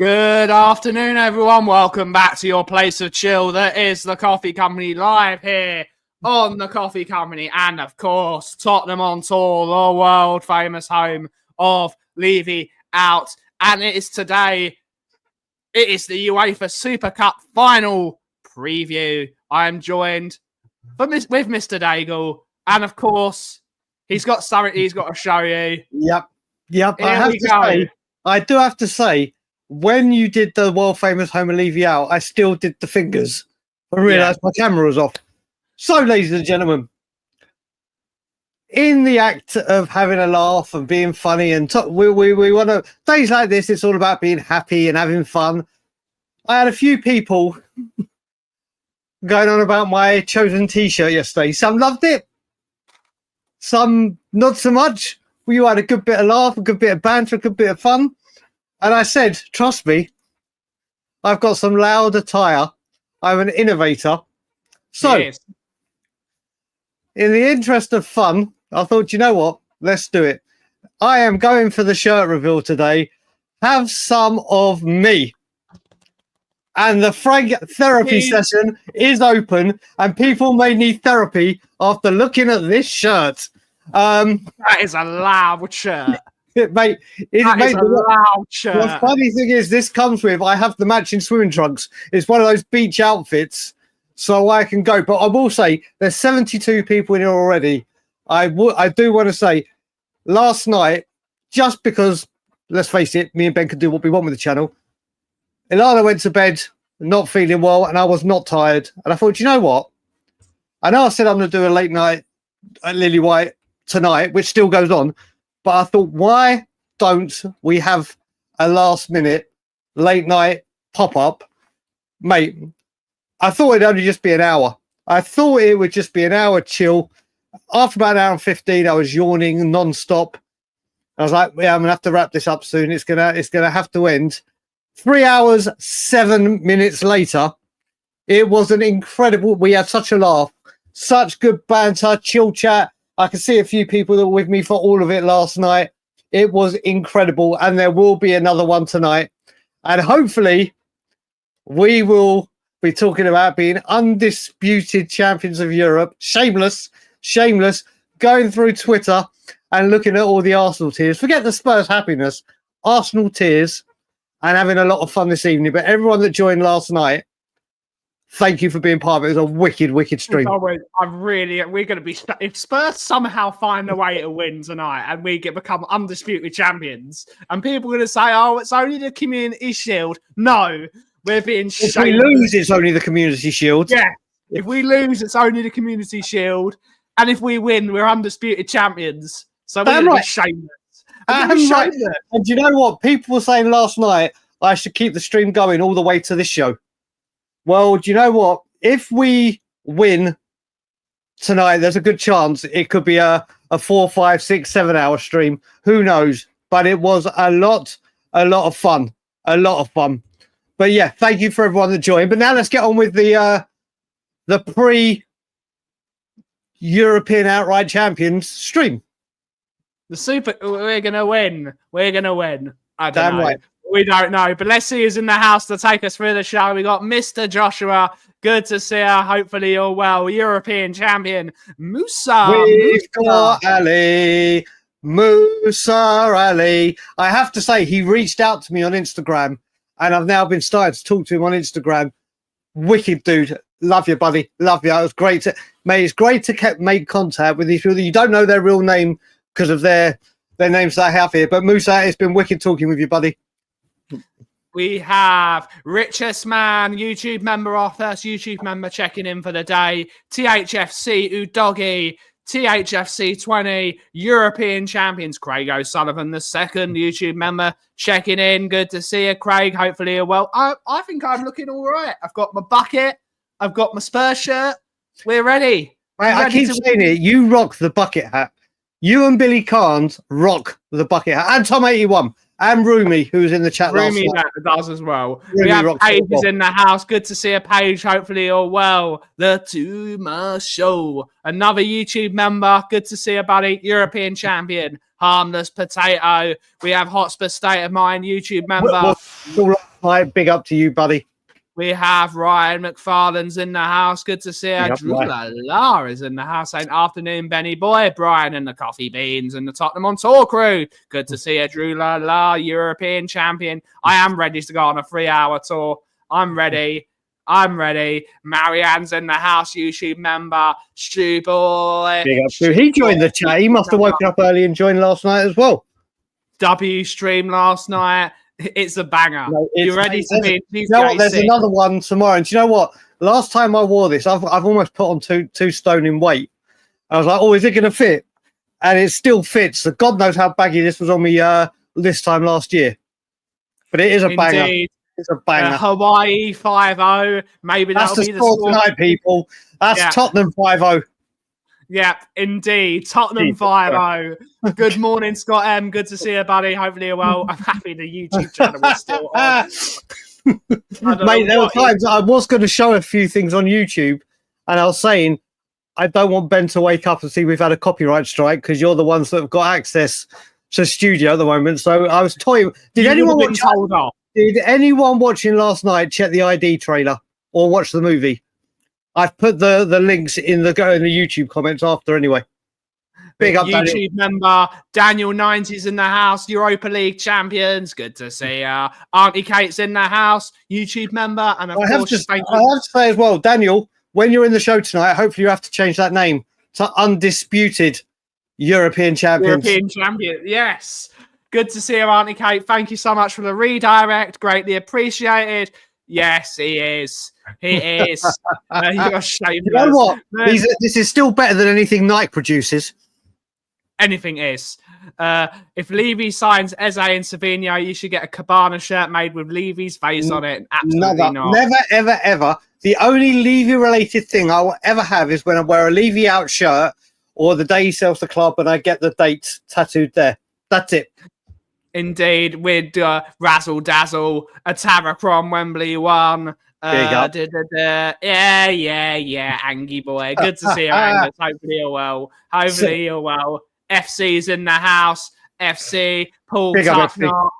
Good afternoon, everyone. Welcome back to your place of chill. That is the Coffee Company live here on the Coffee Company. And, of course, Tottenham on tour, the world-famous home of Levy out. And it is today, it is the UEFA Super Cup Final preview. I am joined with Mr. Dagul. And, of course, he's got something he's got to show you. Yep. I do have to say, when you did the world-famous home of Levy out, I still did the fingers. I realised my camera was off. So, ladies and gentlemen, in the act of having a laugh and being funny, and we want to, days like this, it's all about being happy and having fun. I had a few people going on about my chosen T-shirt yesterday. Some loved it, some not so much. You had a good bit of laugh, a good bit of banter, a good bit of fun. And I said, trust me, I've got some loud attire. I'm an innovator. So, in the interest of fun, I thought, you know what? Let's do it. I am going for the shirt reveal today. Have some of me. And the Frank therapy session is open, and people may need therapy after looking at this shirt. That is a loud shirt. Mate, a loud shirt. The funny thing is, this comes with, I have the matching swimming trunks. It's one of those beach outfits, so I can go. But I will say, there's 72 people in here already. I do want to say, last night, just because, let's face it, me and Ben can do what we want with the channel, Ilana went to bed not feeling well, and I was not tired. And I thought, you know what? I know I said I'm going to do a late night at Lily White tonight, which still goes on. But I thought, why don't we have a last-minute late-night pop-up? Mate, I thought it'd only just be an hour. I thought it would just be an hour chill. After about an hour and 15, I was yawning non-stop. I was like, yeah, I'm going to have to wrap this up soon. It's gonna have to end. 3 hours, 7 minutes later, it was an incredible... We had such a laugh, such good banter, chill chat. I can see a few people that were with me for all of it last night. It was incredible, and there will be another one tonight. And hopefully, we will be talking about being undisputed champions of Europe. Shameless, going through Twitter and looking at all the Arsenal tears. Forget the Spurs happiness, Arsenal tears, and having a lot of fun this evening. But everyone that joined last night, thank you for being part of it. It was a wicked stream. We're going to be, if Spurs somehow find a way to win tonight and we become undisputed champions, and people are going to say, oh, it's only the Community Shield. No, we're being shamed. If we lose, it's only the Community Shield. Yeah. If we lose, it's only the Community Shield. And if we win, we're undisputed champions. So we're going to be shameless. And you know what? People were saying last night, I should keep the stream going all the way to this show. Well, do you know what? If we win tonight, there's a good chance it could be a 4, 5, 6, 7 hour stream. Who knows? But it was a lot of fun. But yeah, thank you for everyone that joined. But now let's get on with the pre-European outright champions stream. We're gonna win. I don't know. Right. We don't know, but let's see who's in the house to take us through the show. We got Mr. Joshua. Good to see her. Hopefully you're well. European champion, Musa. We've got Ali. Musa Ali. I have to say, he reached out to me on Instagram, and I've now been starting to talk to him on Instagram. Wicked dude. Love you, buddy. Love you. It was great. It's great to make contact with these people. You don't know their real name because of their names that I have here. But Musa, it's been wicked talking with you, buddy. We have Richest Man, YouTube member, our first YouTube member checking in for the day. THFC Udogi, THFC 20, European champions, Craig O'Sullivan, the second YouTube member checking in. Good to see you, Craig. Hopefully you're well. I think I'm looking all right. I've got my bucket. I've got my Spurs shirt. We're ready. Mate, I keep saying it. You rock the bucket hat. You and Billy Carnes rock the bucket hat. And Tom 81. And Rumi, who's in the chat last night. Rumi does as well. We have Paige is in the house. Good to see a Paige. Hopefully you're well. The Tuma Show. Another YouTube member. Good to see a buddy. European champion. Harmless Potato. We have Hotspur State of Mind YouTube member. Right, big up to you, buddy. We have Ryan McFarlane's in the house. Good to see her. Yep, Drew right. Lala is in the house. Saying afternoon, Benny Boy, Brian and the Coffee Beans and the Tottenham on Tour crew. Good to see her. Drew Lala, European champion. I am ready to go on a 3-hour tour. I'm ready. Marianne's in the house, YouTube member. Stu Boy. Big up to he joined the chat. He must have woken up early and joined last night as well. W stream last night. It's a banger. No, You ready to be? You know what? There's another one tomorrow. And do you know what? Last time I wore this, I've almost put on two stone in weight. I was like, oh, is it going to fit? And it still fits. So God knows how baggy this was on me this time last year. But it is a banger. It's a banger. Hawaii 5-0. Maybe that's that'll the be the score score tonight, people. That's Tottenham 5-0. Yep, indeed. Tottenham 5-0. Good morning, Scott M. Good to see you, buddy. Hopefully you're well. I'm happy the YouTube channel is still on. Mate, there were times I was going to show a few things on YouTube, and I was saying, I don't want Ben to wake up and see we've had a copyright strike because you're the ones that have got access to studio at the moment. So I was toying. Did anyone watching last night check the ID trailer or watch the movie? I've put the links in the YouTube comments after anyway. Big up, YouTube Daniel. member Daniel 90's in the house. Europa League champions. Good to see you. Auntie Kate's in the house. YouTube member, and I have to say as well, Daniel, when you're in the show tonight, hopefully you have to change that name to Undisputed European Champions. European champion. Yes. Good to see you, Auntie Kate. Thank you so much for the redirect. Greatly appreciated. Yes, he is. He is. You're shameless. You know what? This is still better than anything Nike produces. Anything is. If Levy signs Eze in Sevilla, you should get a Cabana shirt made with Levy's face on it. Absolutely not. Never, ever, ever. The only Levy-related thing I will ever have is when I wear a Levy out shirt or the day he sells the club and I get the dates tattooed there. That's it. Indeed, with Razzle Dazzle, a Taracron Wembley 1. Yeah, Angie boy. Good to see you, Angus. Hopefully you're well. FC's in the house. FC, Paul Tucknott.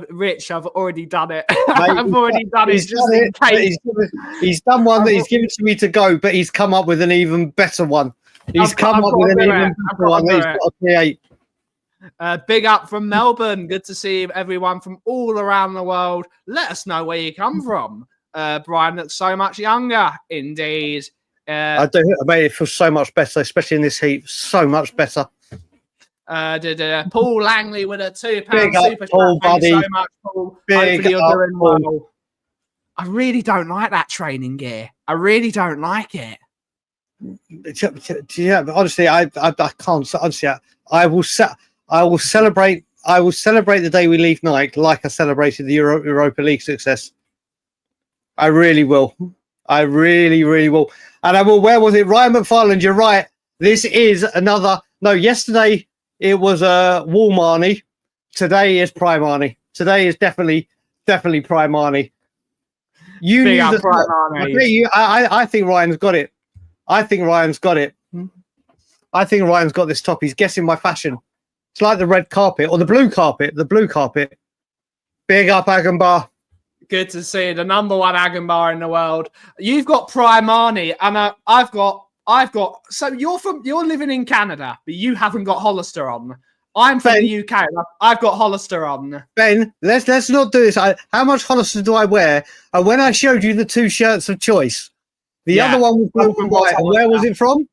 Rich, I've already done it. I've already done it. He's done one that he's given to me to go, but he's come up with an even better one. He's come up with an even better one that he's got to create. Big up from Melbourne. Good to see everyone from all around the world. Let us know where you come from. Brian looks so much younger. Indeed. I do. Mate, it feels so much better, especially in this heat. So much better. Paul Langley with a £2 Big super Paul, chat. Thank you buddy. so much, Paul. Big Hopefully you're doing Paul. well. I really don't like that training gear. I really don't like it. Yeah, but honestly, I can't. Honestly, I will celebrate. I will celebrate the day we leave Nike like I celebrated the Europa League success. I really will. I really, really will. And I will. Where was it? Ryan McFarland, you're right. This is another. No, yesterday it was Wall Marnie. Today is Prime Marnie. Today is definitely Prime Marnie. You knew the Prime Marnie. I think Ryan's got it. I think Ryan's got it. I think Ryan's got this top. He's guessing my fashion. It's like the red carpet or the blue carpet. The blue carpet. Big up, Agambar. Good to see the number one Agambar in the world. You've got Prime Marnie, and I've got. So you're living in Canada, but you haven't got Hollister on. I'm from the UK. I've got Hollister on. Ben, let's not do this. How much Hollister do I wear? And when I showed you the two shirts of choice, the other one was blue and white. And where was it from?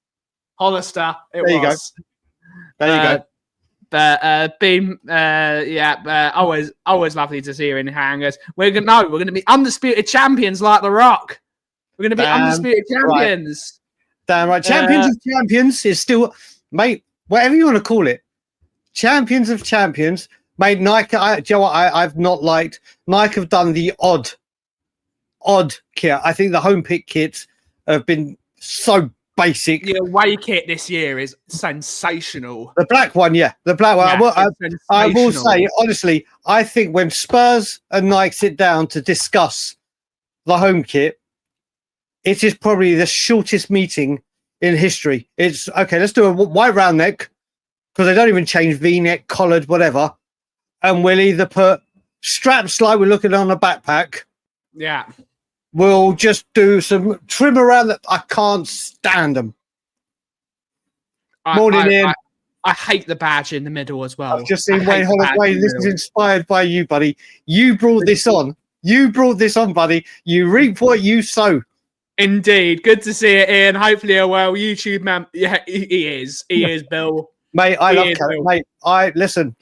Hollister. There you go. Always lovely to see you in hangers. We're gonna be undisputed champions like The Rock. We're gonna be undisputed champions. Right. Damn right. Champions of champions is still, mate. Whatever you want to call it, champions of champions, mate. Nike. Do you know what? I've not liked. Nike have done the odd kit. I think the home pick kits have been so basic. The away kit this year is sensational. The black one, yeah. The black one. Yeah, I will say, honestly, I think when Spurs and Nike sit down to discuss the home kit, it is probably the shortest meeting in history. It's, okay, let's do a white round neck, because they don't even change V-neck, collared, whatever. and we'll either put straps like we're looking on a backpack. Yeah. We'll just do some trim around that. I can't stand them. Morning, Ian. I hate the badge in the middle as well. I've just seen Wayne Holloway. This is inspired by you, buddy. You brought this on. You brought this on, buddy. You reap what you sow. Indeed. Good to see it, Ian. Hopefully a well YouTube man. Yeah, he is. He is, Bill. Mate, I love Canada. Mate, listen.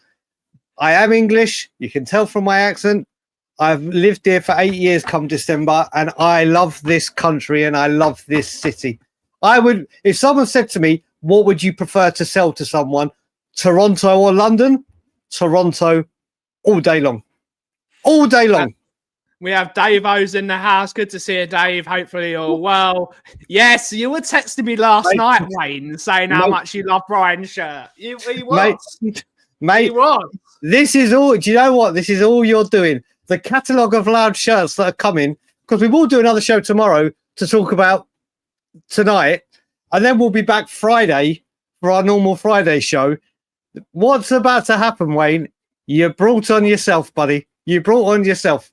I am English. You can tell from my accent. I've lived here for 8 years come December, and I love this country and I love this city. I would, if someone said to me, what would you prefer to sell to someone, Toronto or London? Toronto all day long. All day long. We have Dave O's in the house. Good to see you, Dave. Hopefully you're well. Yes, you were texting me last night, Wayne, saying how much you love Brian's shirt. He was. Mate, he was. This is all, do you know what? This is all you're doing. The catalogue of loud shirts that are coming, because we will do another show tomorrow to talk about tonight, and then we'll be back Friday for our normal Friday show. What's about to happen, Wayne? You brought on yourself, buddy. You brought on yourself.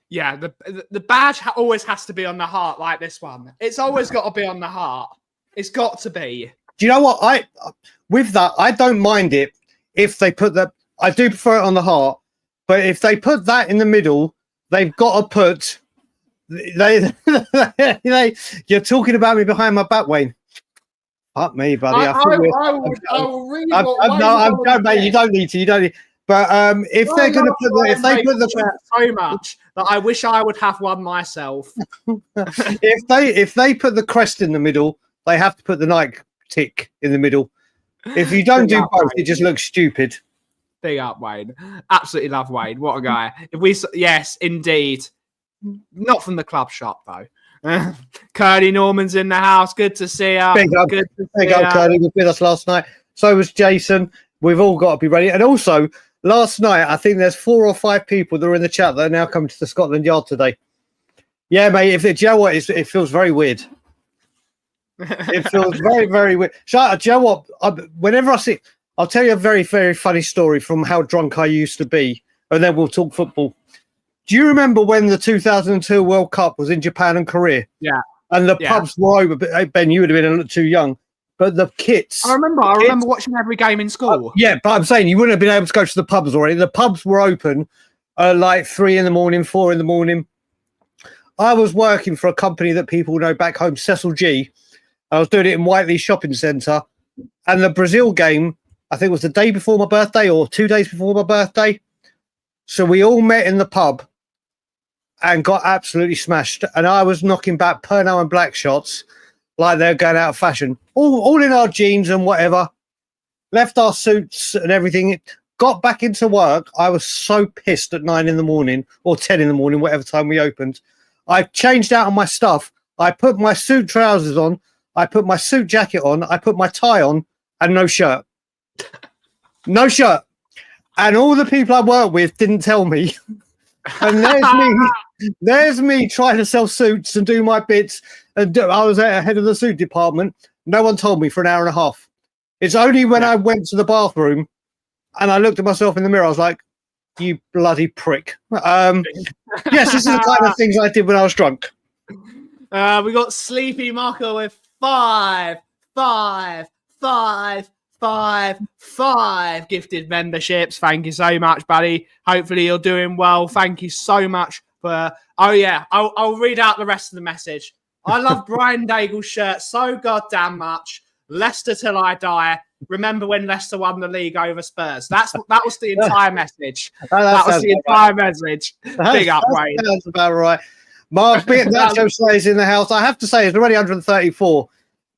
Yeah, the badge always has to be on the heart like this one. It's always got to be on the heart. It's got to be. Do you know what? With that, I don't mind it if they put that. I do prefer it on the heart, but if they put that in the middle, they've got to put. You're talking about me behind my back, Wayne. Fuck me, buddy. I will read what I'm mate. You don't need to. You don't need. But if they're going to put so much that I wish I would have one myself. if they put the crest in the middle, they have to put the Nike tick in the middle. If you don't do both, it just looks stupid. Big up, Wayne. Absolutely love Wayne. What a guy. Yes, indeed. Not from the club shop though. Curdy Norman's in the house. Good to see you. Big up, Curdy was with us last night. So was Jason. We've all got to be ready. And also, last night, I think there's 4 or 5 people that are in the chat that are now coming to the Scotland Yard today. Yeah, mate. Do you know what? It feels very weird. It feels very, very weird. Do you know what? Whenever I see, I'll tell you a very, very funny story from how drunk I used to be, and then we'll talk football. Do you remember when the 2002 World Cup was in Japan and Korea? Yeah. And the pubs were open. Ben, you would have been a little too young. But the kits. I remember watching every game in school. Yeah, but I'm saying you wouldn't have been able to go to the pubs already. The pubs were open like 3 in the morning, 4 in the morning. I was working for a company that people know back home, Cecil G. I was doing it in Whiteley Shopping Centre. And the Brazil game, I think it was the day before my birthday or 2 days before my birthday. So we all met in the pub and got absolutely smashed. And I was knocking back Pernod and Black shots like they're going out of fashion. All in our jeans and whatever. Left our suits and everything. Got back into work. I was so pissed at 9 in the morning or 10 in the morning, whatever time we opened. I changed out of my stuff. I put my suit trousers on. I put my suit jacket on. I put my tie on and no shirt. No shirt. And all the people I worked with didn't tell me. And there's me trying to sell suits and do my bits. And I was head of the suit department. No one told me for an hour and a half. It's only when I went to the bathroom and I looked at myself in the mirror, I was like, you bloody prick. Yes, this is the kind of things I did when I was drunk. We got Sleepy Marco with 5 gifted memberships. Thank you so much, buddy. Hopefully you're doing well. Thank you so much for... Oh, yeah. I'll read out the rest of the message. I love Brian Daigle's shirt so goddamn much. Leicester till I die. Remember when Leicester won the league over Spurs? That was the entire message. That was the entire message. Big up, Wayne. That's about right. Mark Nacho Slayer's in the house. I have to say, it's already 134.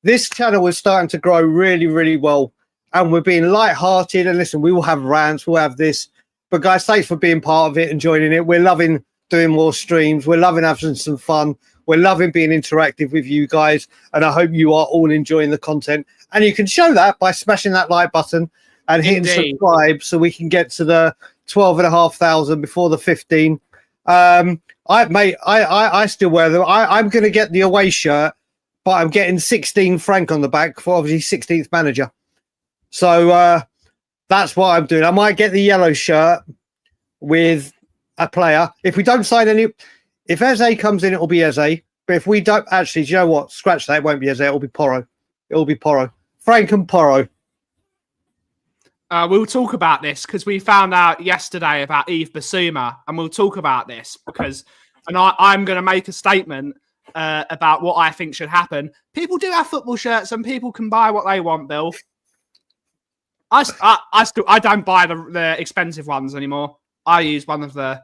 This channel is starting to grow really, really well. And we're being light-hearted. And listen, we will have rants. We'll have this. But guys, thanks for being part of it and joining it. We're loving doing more streams. We're loving having some fun. We're loving being interactive with you guys. And I hope you are all enjoying the content. And you can show that by smashing that like button and hitting subscribe so we can get to the 12,500 before the 15. I still wear them. I'm going to get the away shirt, but I'm getting 16 franc on the back for obviously 16th manager. So That's what I'm doing. I might get the yellow shirt with a player. If we don't sign any, if Eze comes in, it'll be Eze. But if we don't, actually, do you know what? Scratch that. It won't be Eze. It'll be Porro. It'll be Porro. Frank and Porro. We'll talk about this because we found out yesterday about Yves Bissouma, and we'll talk about this because, and I'm going to make a statement about what I think should happen. People do have football shirts, and people can buy what they want. Bill, I don't buy the expensive ones anymore. I use one of the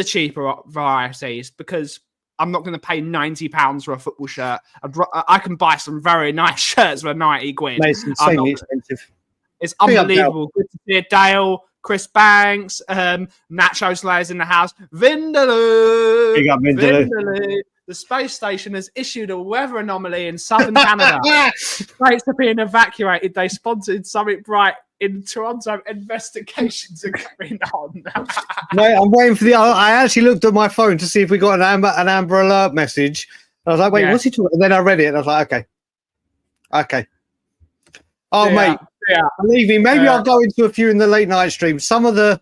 cheaper varieties because I'm not going to pay £90 for a football shirt. I can buy some very nice shirts for 90 quid. Mate, it's insanely expensive. It's unbelievable. Good to see Dale, Chris Banks, Nacho Slayer's in the house. Vindaloo. Big up Vindaloo. The space station has issued a weather anomaly in southern Canada. Planes are being evacuated. They sponsored something bright in Toronto. Investigations are going on. Mate, I'm waiting for I actually looked at my phone to see if we got an Amber Alert message. I was like, wait, what's he talking? And then I read it and I was like, okay. Oh, yeah, mate. Yeah. Believe me, maybe I'll go into a few in the late night stream. Some of the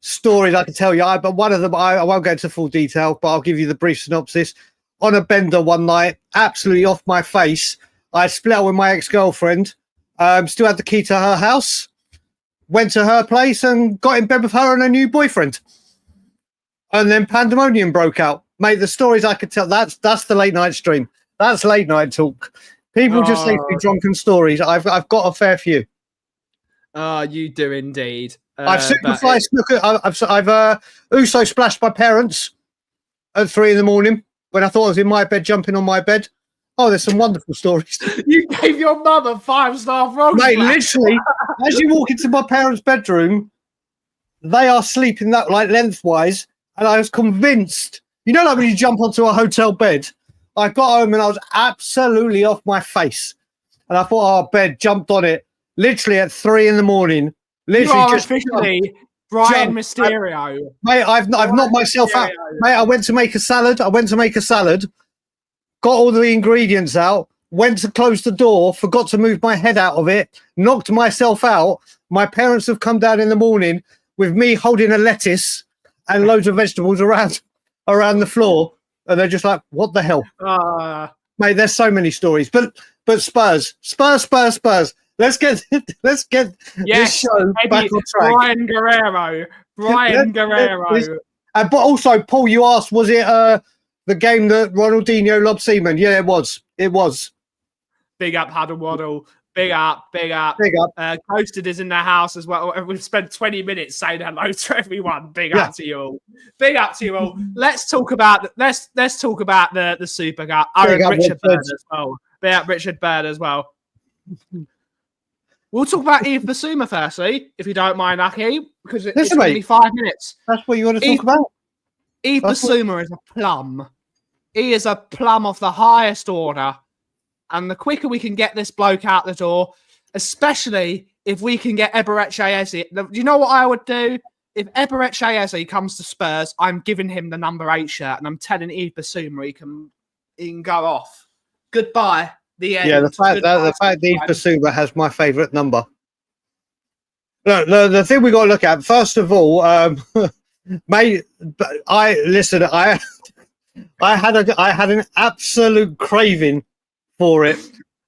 stories I can tell you, but one of them I won't go into full detail, but I'll give you the brief synopsis. On a bender one night, absolutely off my face, I split up with my ex-girlfriend, still had the key to her house, went to her place and got in bed with her and her new boyfriend. And then pandemonium broke out. Mate, the stories I could tell, that's the late night stream. That's late night talk. People just say drunken stories. I've got a fair few. You do indeed. I've sacrificed. I've Uso splashed my parents at 3 a.m. when I thought I was in my bed, jumping on my bed. Oh, there's some wonderful stories. You gave your mother 5-star wrong. Mate, literally, as you walk into my parents' bedroom, they are sleeping that like lengthwise, and I was convinced. You know, like when you jump onto a hotel bed. I got home and I was absolutely off my face. And I thought, bed, jumped on it. Literally at 3 a.m. Literally, you are officially Brian Mysterio. Mate, I've knocked myself out. Mate, I went to make a salad. Got all the ingredients out, went to close the door, forgot to move my head out of it, knocked myself out. My parents have come down in the morning with me holding a lettuce and loads of vegetables around the floor. And they're just like, what the hell? Mate, there's so many stories. But Spurs. Let's get this show back on track. Brian Guerrero. But also, Paul, you asked, was it the game that Ronaldinho lobbed Seaman? Yeah, it was. Big up Huddle Waddle. Big up. Coasted is in the house as well. We've spent 20 minutes saying hello to everyone. Big up to you all. Let's talk about the Super Cup. Richard Bird as well. Big up Richard Bird as well. We'll talk about Yves Bissouma firstly, if you don't mind, Aki, because it's only 5 minutes. That's what you want to talk about. Yves Bissouma is a plum. He is a plum of the highest order. And the quicker we can get this bloke out the door, especially if we can get Eberechi Eze. Do you know what I would do? If Eberechi Eze comes to Spurs, I'm giving him the number 8 shirt and I'm telling Yves Bissouma he can go off. Goodbye. The end. Yeah, the fact that Yves Bissouma has my favourite number. Look, the thing we got to look at, first of all, mate, I had an absolute craving for it,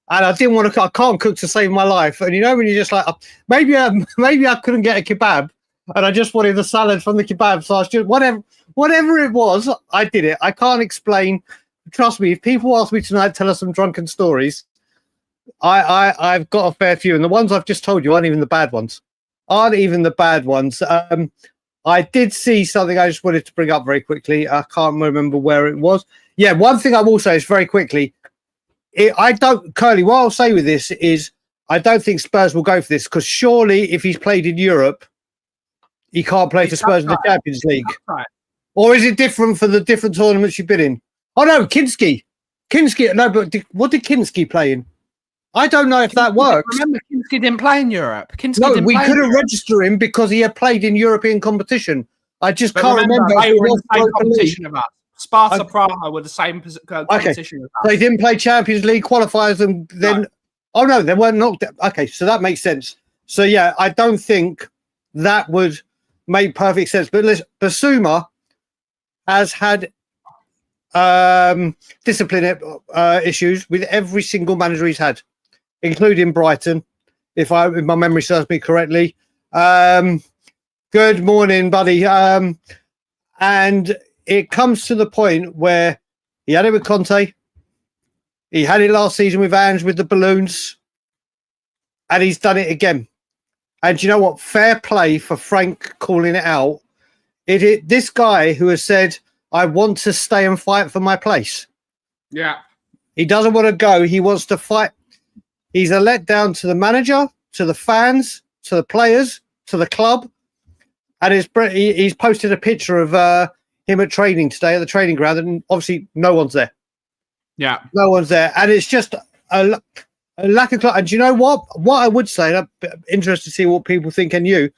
and I didn't want to. I can't cook to save my life, and you know when you're just like, maybe I couldn't get a kebab, and I just wanted the salad from the kebab, so I was just whatever it was, I did it. I can't explain. Trust me, if people ask me tonight, tell us some drunken stories. I've got a fair few, and the ones I've just told you aren't even the bad ones. I did see something I just wanted to bring up very quickly. I can't remember where it was. Yeah, one thing I will say is very quickly. Curly, what I'll say with this is I don't think Spurs will go for this because surely if he's played in Europe, he can't play for Spurs in the Champions League. Right. Or is it different for the different tournaments you've been in? Oh, no, Kinski. No, but what did Kinski play in? I don't know if that works. Remember, Kinski didn't play in Europe. We couldn't register him because he had played in European competition. I just can't remember. They were in the same competition of us. Sparta Praha were the same competition as us. They didn't play Champions League qualifiers and then... No. Oh, no, they weren't knocked out. Okay, so that makes sense. So yeah, I don't think that would make perfect sense. But listen, Bissouma has had discipline issues with every single manager he's had, including Brighton, if my memory serves me correctly. Good morning, buddy. And it comes to the point where he had it with Conte, he had it last season with Ange with the balloons, and he's done it again. And you know what? Fair play for Frank calling it out. This guy who has said, I want to stay and fight for my place. Yeah. He doesn't want to go. He wants to fight. He's a letdown to the manager, to the fans, to the players, to the club. And he's posted a picture of him at training today at the training ground, and obviously no one's there. Yeah. No one's there. And it's just a lack of... And do you know what? What I would say, and I'm interested to see what people think, and you,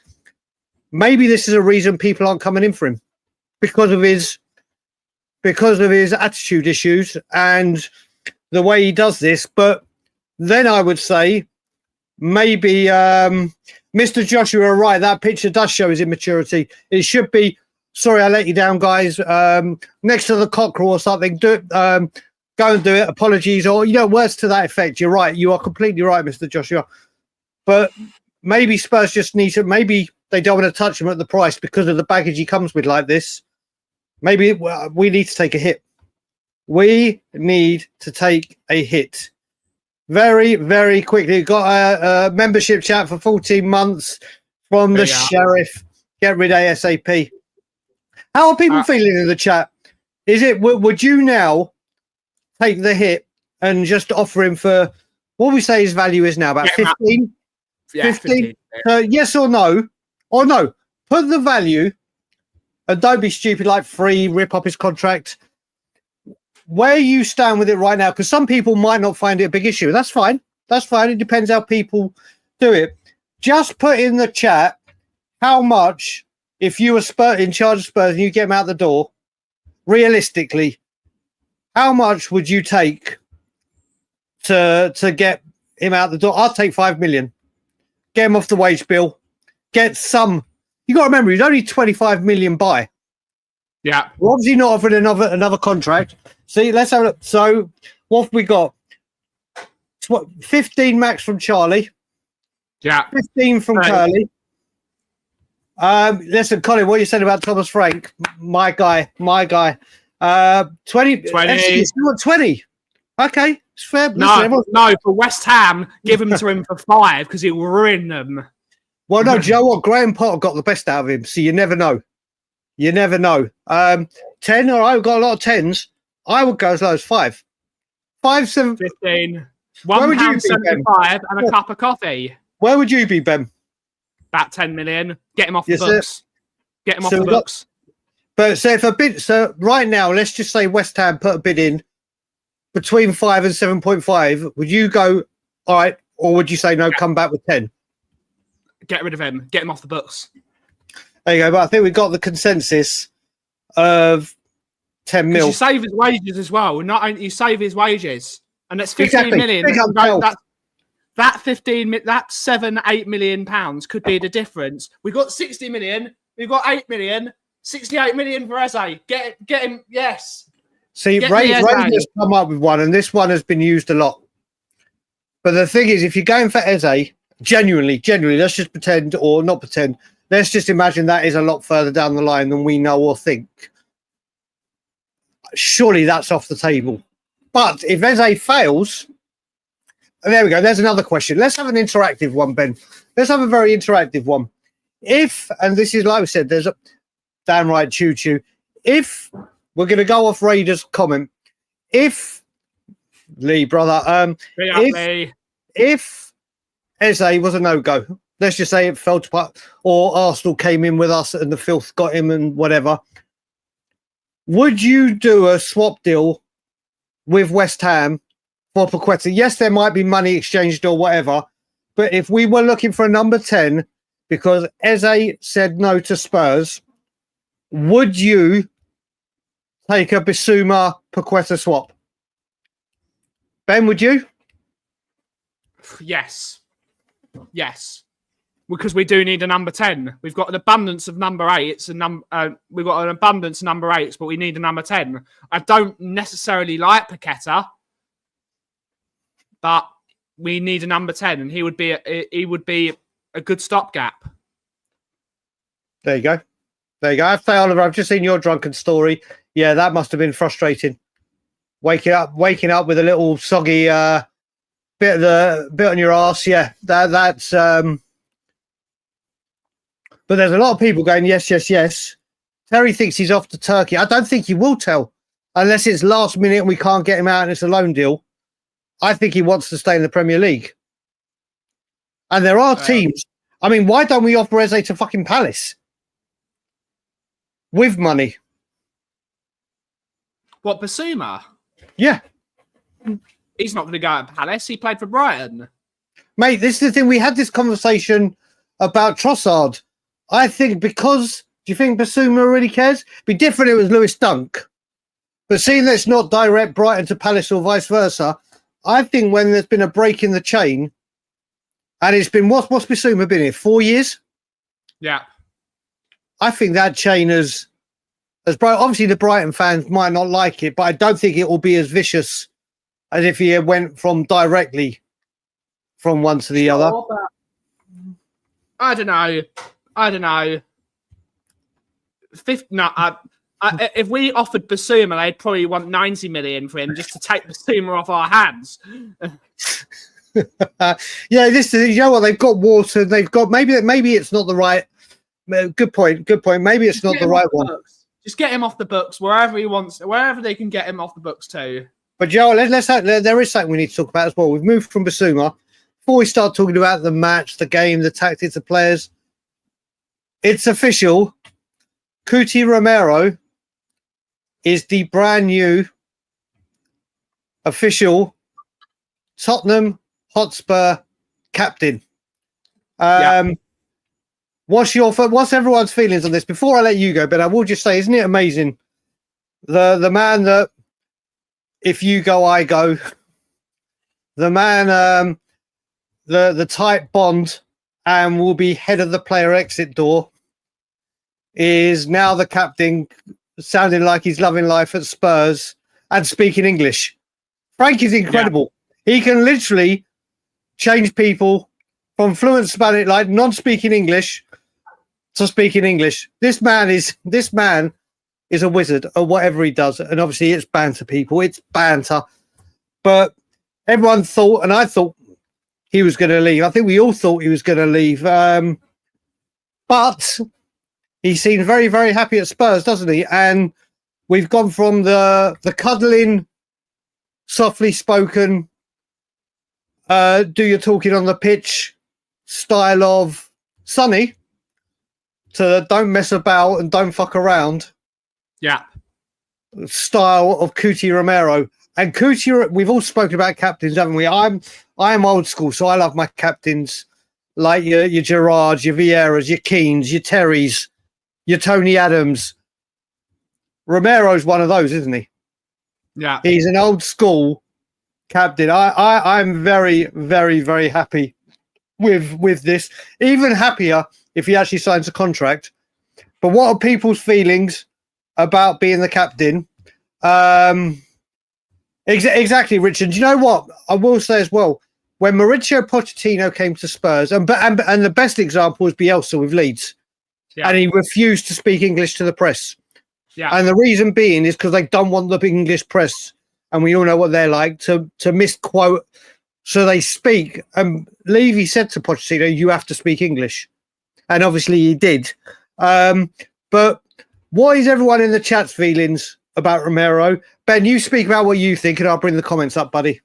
maybe this is a reason people aren't coming in for him because of his attitude issues and the way he does this. But then I would say maybe Mr. Joshua, right, that picture does show his immaturity. It should be, sorry, I let you down, guys. Next to the cockerel or something, do it. Go and do it. Apologies, or words to that effect. You're right. You are completely right, Mr. Joshua. But maybe Spurs just need to. Maybe they don't want to touch him at the price because of the baggage he comes with like this. Maybe we need to take a hit. We need to take a hit very, very quickly. Got a membership chat for 14 months from the Sheriff. Get rid ASAP. How are people feeling in the chat? Is it? Would you now take the hit and just offer him for what we say his value is now, about 15? Yeah, 15? Yes or no? Or no, put the value, and don't be stupid like free, rip up his contract. Where you stand with it right now, because some people might not find it a big issue. That's fine. That's fine. It depends how people do it. Just put in the chat how much, if you were in charge of Spurs and you get him out the door, realistically, how much would you take to get him out the door? I'll take 5 million. Get him off the wage bill. Get some. You got to remember, he's only 25 million buy. Yeah. We're obviously not offering another contract. See, let's have a look. So, what have we got? 15 max from Charlie. Yeah. 15 from Curly. Listen, Colin, what you said about Thomas Frank? My guy. 20. 20. Okay, it's fair. No, for West Ham, give him to him for 5 because it will ruin them. Well, no, do you know what? Graham Potter got the best out of him, so you never know. You never know. 10, all right, we've got a lot of 10s. I would go as low as 5. 5, 7, 15. £1.75 and a cup of coffee. Where would you be, Ben? About 10 million. Get him off the books. Get him off the books. But so right now, let's just say West Ham put a bid in between 5 and 7.5. Would you go, all right, or would you say no, come back with 10? Get rid of him. Get him off the books. There you go. But I think we got the consensus of 10 mil. You save his wages as well. Not only you save his wages, and that's 15 million. That 15, that 7-8 million pounds could be the difference. We've got 60 million. We've got 8 million. 68 million for Eze. Get him. Yes. See, Rangers come up with one, and this one has been used a lot. But the thing is, if you're going for Eze, genuinely, let's just pretend, or not pretend, let's just imagine that is a lot further down the line than we know or think. Surely that's off the table. But if Eze fails, there we go. There's another question. Let's have an interactive one, Ben. Let's have a very interactive one. If, and this is like we said, there's a damn right choo-choo. If we're going to go off Raiders' comment, if Lee, brother, if Eze was a no-go, let's just say it fell to part, or Arsenal came in with us and the filth got him and whatever, would you do a swap deal with West Ham for Paqueta? Yes, there might be money exchanged or whatever, but if we were looking for a number 10 because Eze said no to Spurs, would you take a Bissouma Paqueta swap? Ben, would you? Yes. because we do need a number 10. We've got an abundance of number 8s and we've got an abundance of number 8s, but we need a number 10. I don't necessarily like Paqueta, but we need a number 10, and he would be a good stopgap. There you go. There you go. I have to say, Oliver, I've just seen your drunken story. Yeah, that must have been frustrating. Waking up with a little soggy bit on your ass. Yeah, that's. But there's a lot of people going, yes, yes, yes. Terry thinks he's off to Turkey. I don't think he will tell, unless it's last minute and we can't get him out and it's a loan deal. I think he wants to stay in the Premier League. And there are teams. I mean, why don't we offer Eze to fucking Palace? With money. What, Bissouma? Yeah. He's not going to go to Palace. He played for Brighton. Mate, this is the thing. We had this conversation about Trossard. I think because... Do you think Bissouma really cares? It'd be different if it was Lewis Dunk. But seeing that it's not direct Brighton to Palace or vice versa, I think when there's been a break in the chain, and it's been... What's Bissouma been here? 4 years? Yeah. I think that chain has obviously the Brighton fans might not like it, but I don't think it will be as vicious as if he went from directly from one to the other. I don't know. If we offered Bissouma, they'd probably want 90 million for him just to take Bissouma off our hands. Yeah, this is, you know what, they've got water. They've got maybe it's not the right. Good point. Maybe it's not the right one. Just get him off the books wherever he wants, wherever they can get him off the books too. But Joe, there is something we need to talk about as well. We've moved from Bissouma. Before we start talking about the match, the game, the tactics, the players, it's official. Cuti Romero is the brand new official Tottenham Hotspur captain. What's everyone's feelings on this? Before I let you go, but I will just say, isn't it amazing? The man that if you go, I go. The man, the tight bond, and will be head of the player exit door, is now the captain, sounding like he's loving life at Spurs and speaking English. Frank is incredible. Yeah. He can literally change people from fluent Spanish, like non-speaking English, to speaking English. This man is a wizard at whatever he does. And obviously it's banter, people. It's banter. But everyone thought, and I thought he was going to leave. I think we all thought he was going to leave. But he seems very, very happy at Spurs, doesn't he? And we've gone from the cuddling, softly spoken, do your talking on the pitch style of Sonny to don't mess about and don't fuck around. Yeah. Style of Cuti Romero. And Cuti, we've all spoken about captains, haven't we? I'm old school, so I love my captains like your Gerrards, your Vieiras, your Keanes, your Terrys, your Tony Adams. Romero's one of those, isn't he? Yeah. He's an old school captain. I'm very, very, very happy with this. Even happier if he actually signs a contract. But what are people's feelings about being the captain? Exactly, Richard. Do you know what? I will say as well, when Mauricio Pochettino came to Spurs, and the best example was Bielsa with Leeds, and he refused to speak English to the press. Yeah. And the reason being is because they don't want the big English press, and we all know what they're like, to misquote. So they speak. Levy said to Pochettino, you have to speak English. And obviously he did. But what is everyone in the chat's feelings about Romero? Ben, you speak about what you think, and I'll bring the comments up, buddy.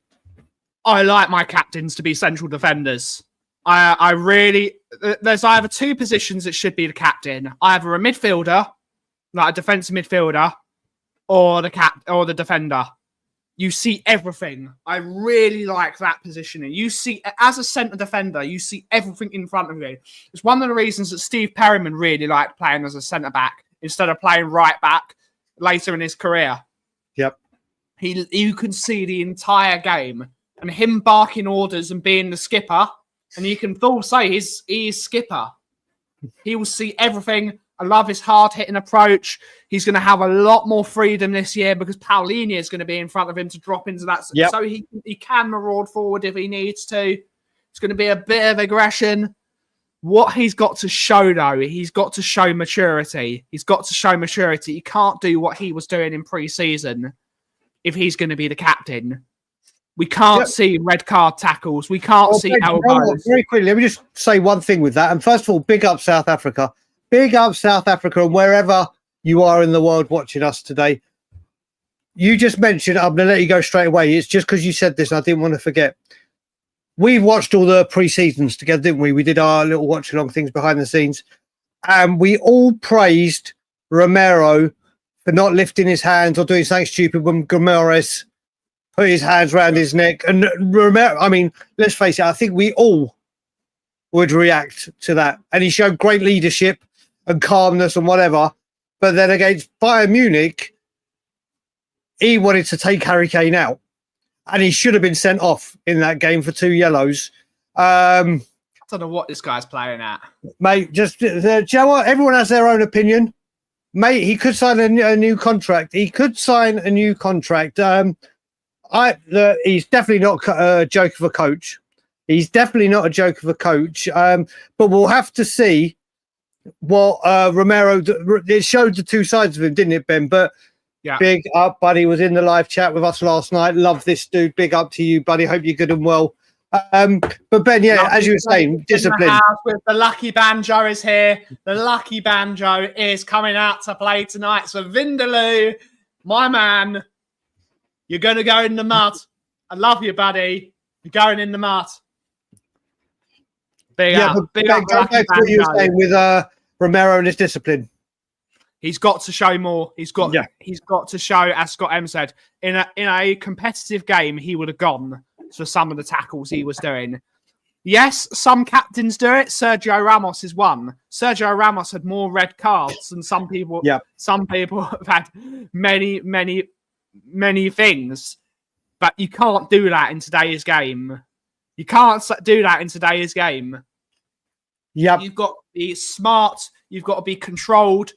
I like my captains to be central defenders. I really... There's either two positions that should be the captain. Either a midfielder, like a defensive midfielder, or the defender. You see everything. I really like that positioning. You see, as a centre defender, you see everything in front of you. It's one of the reasons that Steve Perryman really liked playing as a centre back instead of playing right back later in his career. Yep. You can see the entire game, and him barking orders and being the skipper And you can full say he's skipper. He will see everything. I love his hard-hitting approach. He's going to have a lot more freedom this year because Paulinho is going to be in front of him to drop into that. Yep. So he can maraud forward if he needs to. It's going to be a bit of aggression. What he's got to show, though, he's got to show maturity. He's got to show maturity. He can't do what he was doing in pre-season if he's going to be the captain. We can't see red card tackles. We can't see elbows. Very quickly, let me just say one thing with that. And first of all, big up South Africa. Big up South Africa and wherever you are in the world watching us today. You just mentioned, I'm going to let you go straight away. It's just because you said this, I didn't want to forget. We watched all the pre-seasons together, didn't we? We did our little watch-along things behind the scenes. And we all praised Romero for not lifting his hands or doing something stupid when Gomes put his hands around his neck. And Romero, I mean, let's face it, I think we all would react to that. And he showed great leadership and calmness and whatever. But then against Bayern Munich, he wanted to take Harry Kane out. And he should have been sent off in that game for 2 yellows. I don't know what this guy's playing at. Mate, just, do you know what? Everyone has their own opinion. Mate, he could sign a new contract. He's definitely not a joke of a coach. He's definitely not a joke of a coach. But we'll have to see what Romero... It showed the two sides of him, didn't it, Ben? But yeah. Big up, buddy. Was in the live chat with us last night. Love this dude. Big up to you, buddy. Hope you're good and well. But Ben, yeah, as you were saying, discipline. With the lucky banjo is here. The lucky banjo is coming out to play tonight. So Vindaloo, my man, you're going to go in the mud. I love you, buddy. You're going in the mud. Big up what you were saying with Romero and his discipline. He's got to show more. He's got to show, as Scott M said, in a competitive game, he would have gone for some of the tackles he was doing. Yes, some captains do it. Sergio Ramos is one. Sergio Ramos had more red cards than some people. Yeah. Some people have had many things. But you can't do that in today's game. You can't do that in today's game. Yeah. You've got to be smart. You've got to be controlled.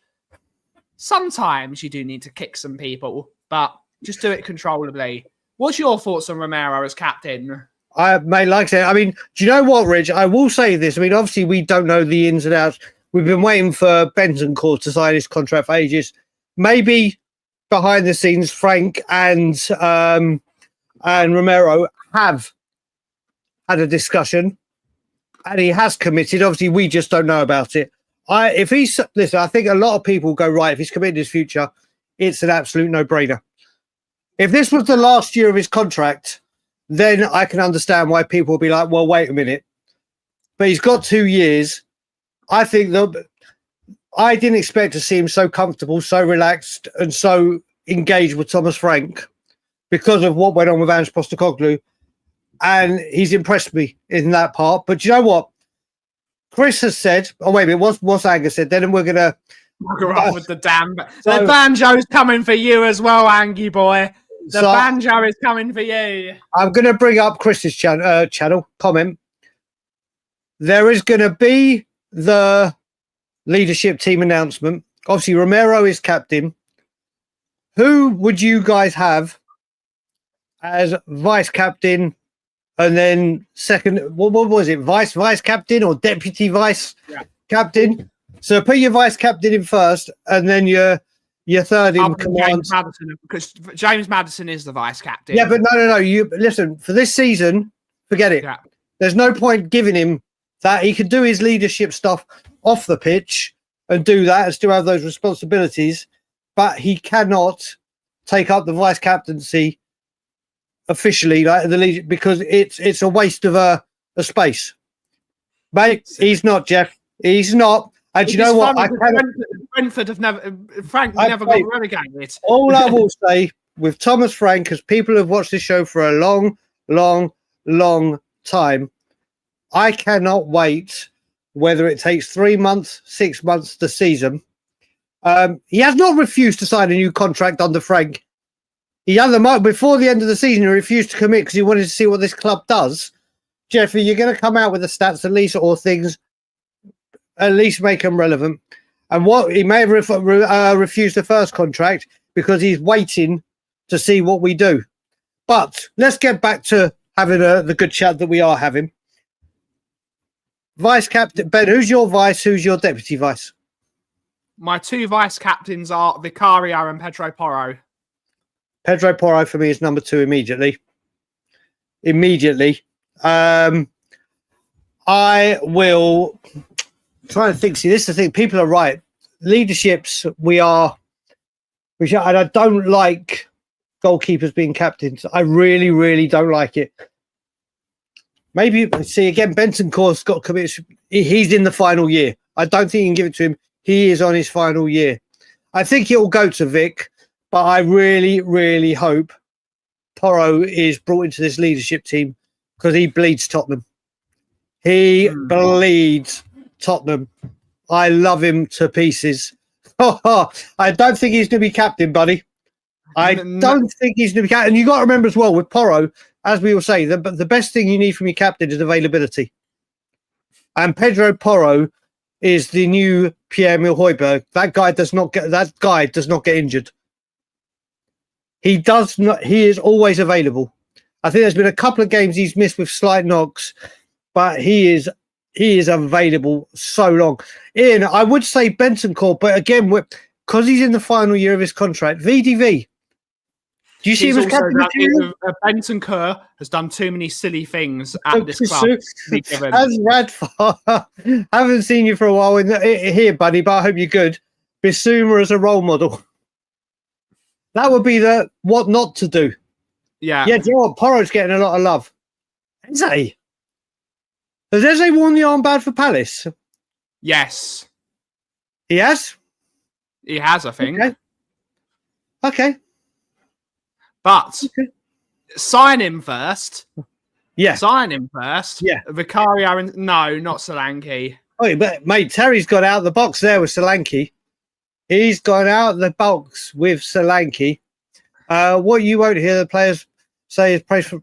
Sometimes you do need to kick some people, but just do it controllably. What's your thoughts on Romero as captain? Mate, like I said, I mean, do you know what, Rich? I will say this. I mean, obviously, we don't know the ins and outs. We've been waiting for Bentancur to sign his contract for ages. Maybe behind the scenes, Frank and Romero have had a discussion, and he has committed. Obviously, we just don't know about it. I think a lot of people go, right, if he's committed his future, it's an absolute no-brainer. If this was the last year of his contract, then I can understand why people will be like, well, wait a minute. But he's got 2 years. I think that I didn't expect to see him so comfortable, so relaxed, and so engaged with Thomas Frank because of what went on with Ange Postecoglou. And he's impressed me in that part. But you know what? Chris has said, oh, wait a minute, what's Angus said? Then we're going to... with the damn... The banjo's coming for you as well, Angie boy. The banjo is coming for you. I'm going to bring up Chris's channel comment. There is going to be the leadership team announcement. Obviously, Romero is captain. Who would you guys have as vice captain? And then second, what was it? Vice captain or deputy vice captain? So put your vice captain in first, and then your third in command. James Maddison, because James Maddison is the vice captain. Yeah, but no. You listen, for this season, forget it. Yeah. There's no point giving him that. He can do his leadership stuff off the pitch and do that and still have those responsibilities, but he cannot take up the vice captaincy officially, like the leader, because it's a waste of a space, mate. He's not, Jeff. He's not. And you know what? Brentford have never. Frank never got relegated. All I will say with Thomas Frank, because people have watched this show for a long time, I cannot wait. Whether it takes 3 months, 6 months, the season, he has not refused to sign a new contract under Frank. He had before the end of the season. He refused to commit because he wanted to see what this club does. Jeffrey, you're going to come out with the stats at least, or things, at least make them relevant. And what he may have refused the first contract because he's waiting to see what we do. But let's get back to having the good chat that we are having. Vice captain Ben, who's your vice? Who's your deputy vice? My two vice captains are Vicario and Pedro Porro. Pedro Porro for me is number 2 immediately. I will try and think. See, this is the thing. People are right. Leaderships, and I don't like goalkeepers being captains. I really, really don't like it. Maybe, see, again, Benton Course got committed. He's in the final year. I don't think you can give it to him. He is on his final year. I think it will go to Vic, but I really, really hope Porro is brought into this leadership team because he bleeds Tottenham. He bleeds Tottenham. I love him to pieces. I don't think he's going to be captain, buddy. I don't think he's going to be captain. And you got to remember as well with Porro, as we will say, the best thing you need from your captain is availability. And Pedro Porro is the new Pierre-Emile Højbjerg. That guy does not get injured. He does not. He is always available. I think there's been a couple of games he's missed with slight knocks, but he is available so long. Ian, I would say Bentancur, but again, because he's in the final year of his contract, VDV. Do you see him as captain material? Bentancur has done too many silly things at this club. As Radford, haven't seen you for a while here, buddy, but I hope you're good. Bissouma as a role model. That would be the what not to do. Yeah. Yeah, do you know what? Porro's getting a lot of love. Eze. Has Eze worn the armband for Palace? Yes. He has? He has, I think. Okay. But sign him first. Yeah. Sign him first. Yeah. Vicario and no, not Solanke. Oh, but mate, Terry's got out of the box there with Solanke. He's gone out of the box with Solanke. What you won't hear the players say is praise for.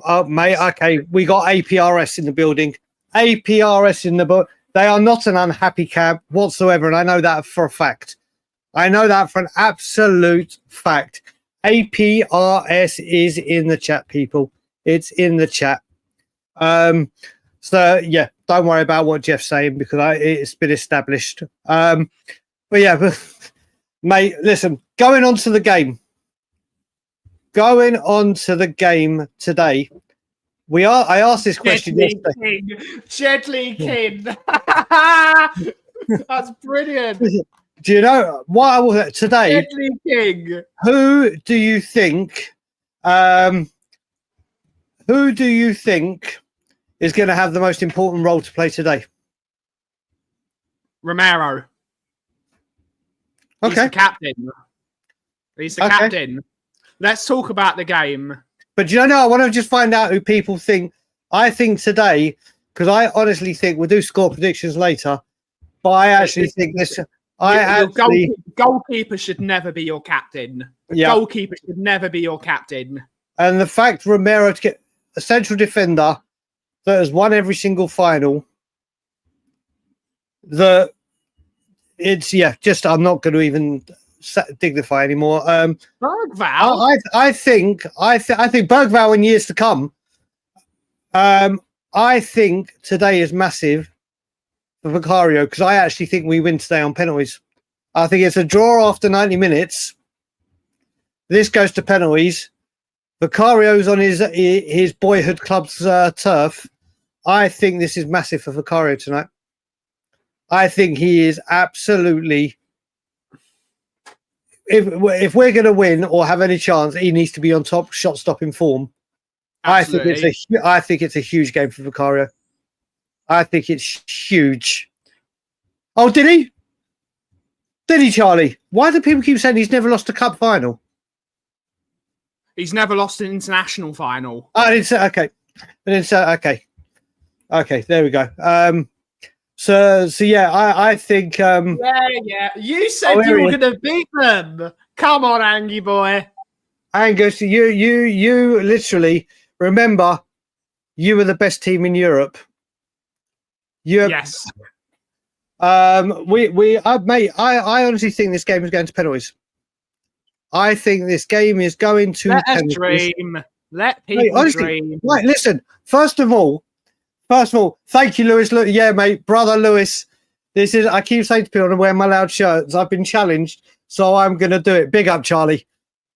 Oh, mate, okay, we got APRS in the building. APRS in the book. They are not an unhappy camp whatsoever, and I know that for a fact. I know that for an absolute fact. APRS is in the chat, people. It's in the chat. So yeah, don't worry about what Jeff's saying because it's been established. But yeah, mate, listen, going on to the game. Going on to the game today, I asked this question yesterday. Gently King. That's brilliant. Do you know what I will today? Gently King. Who do you think is going to have the most important role to play today? Romero. Okay. He's the captain. He's the captain. Let's talk about the game. But you know, I want to just find out who people think. I think today, because I honestly think we'll do score predictions later, but I actually think this. Goalkeeper should never be your captain. Goalkeeper should never be your captain. And the fact Romero to get a central defender that has won every single final, I'm not going to even dignify anymore. Bergvall. I think Bergvall in years to come. I think today is massive for Vicario because I actually think we win today on penalties. I think it's a draw after 90 minutes. This goes to penalties. Vicario's on his boyhood club's turf. I think this is massive for Vicario tonight. I think he is absolutely. If we're going to win or have any chance, he needs to be on top, shot-stopping form. Absolutely. I think it's a huge game for Vicario. I think it's huge. Oh, did he? Did he, Charlie? Why do people keep saying he's never lost a cup final? He's never lost an international final. I didn't say okay. Okay, there we go. So yeah, I think. Yeah. You said you were going to beat them. Come on, Angie boy. Angus, you literally remember you were the best team in Europe. Yes. Mate, I honestly think this game is going to penalties. I think this game is going to Let penalties. us dream. Let people dream. Right, listen. First of all, thank you, Lewis. Look, yeah, mate, brother Lewis. This is. I keep saying to people to wear my loud shirts. I've been challenged, so I'm going to do it. Big up, Charlie.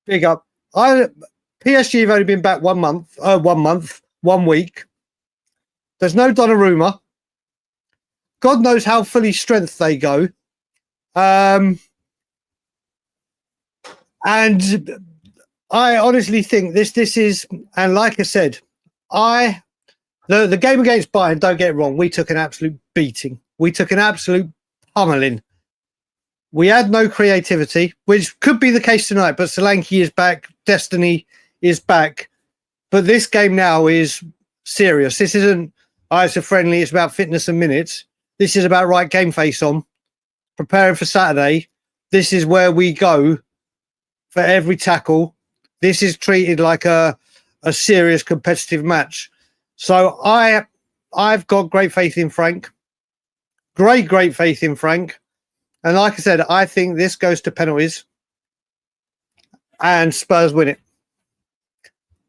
Big up. PSG have only been back 1 month. 1 week. There's no Donnarumma. God knows how fully strength they go. And I honestly think this is, and like I said, the game against Bayern, don't get it wrong, we took an absolute beating. We took an absolute pummeling. We had no creativity, which could be the case tonight, but Solanke is back. Destiny is back. But this game now is serious. This isn't, it's a friendly, it's about fitness and minutes. This is about right game face on, preparing for Saturday. This is where we go for every tackle. This is treated like a serious competitive match. So I've got great faith in Frank. Great faith in Frank. And like I said, I think this goes to penalties and Spurs win it.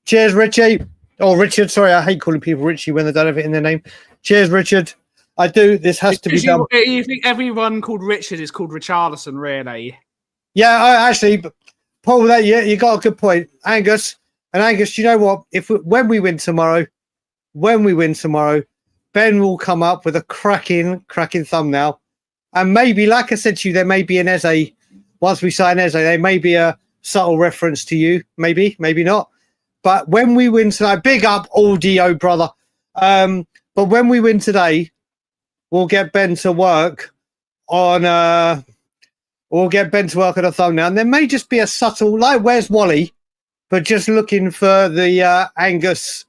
Cheers, Richie. Oh, Richard. Sorry, I hate calling people Richie when they don't have it in their name. Cheers, Richard. I do. This has to be done. You think everyone called Richard is called Richarlison, really? Yeah, actually, Paul, you got a good point. Angus, you know what? When we win tomorrow, Ben will come up with a cracking thumbnail. And maybe, like I said to you, there may be an Eze. Once we sign Eze, there may be a subtle reference to you. Maybe not. But when we win tonight, big up audio, brother. But when we win today, we'll get Ben to work on a thumbnail. And there may just be a subtle, like, where's Wally? But just looking for the Angus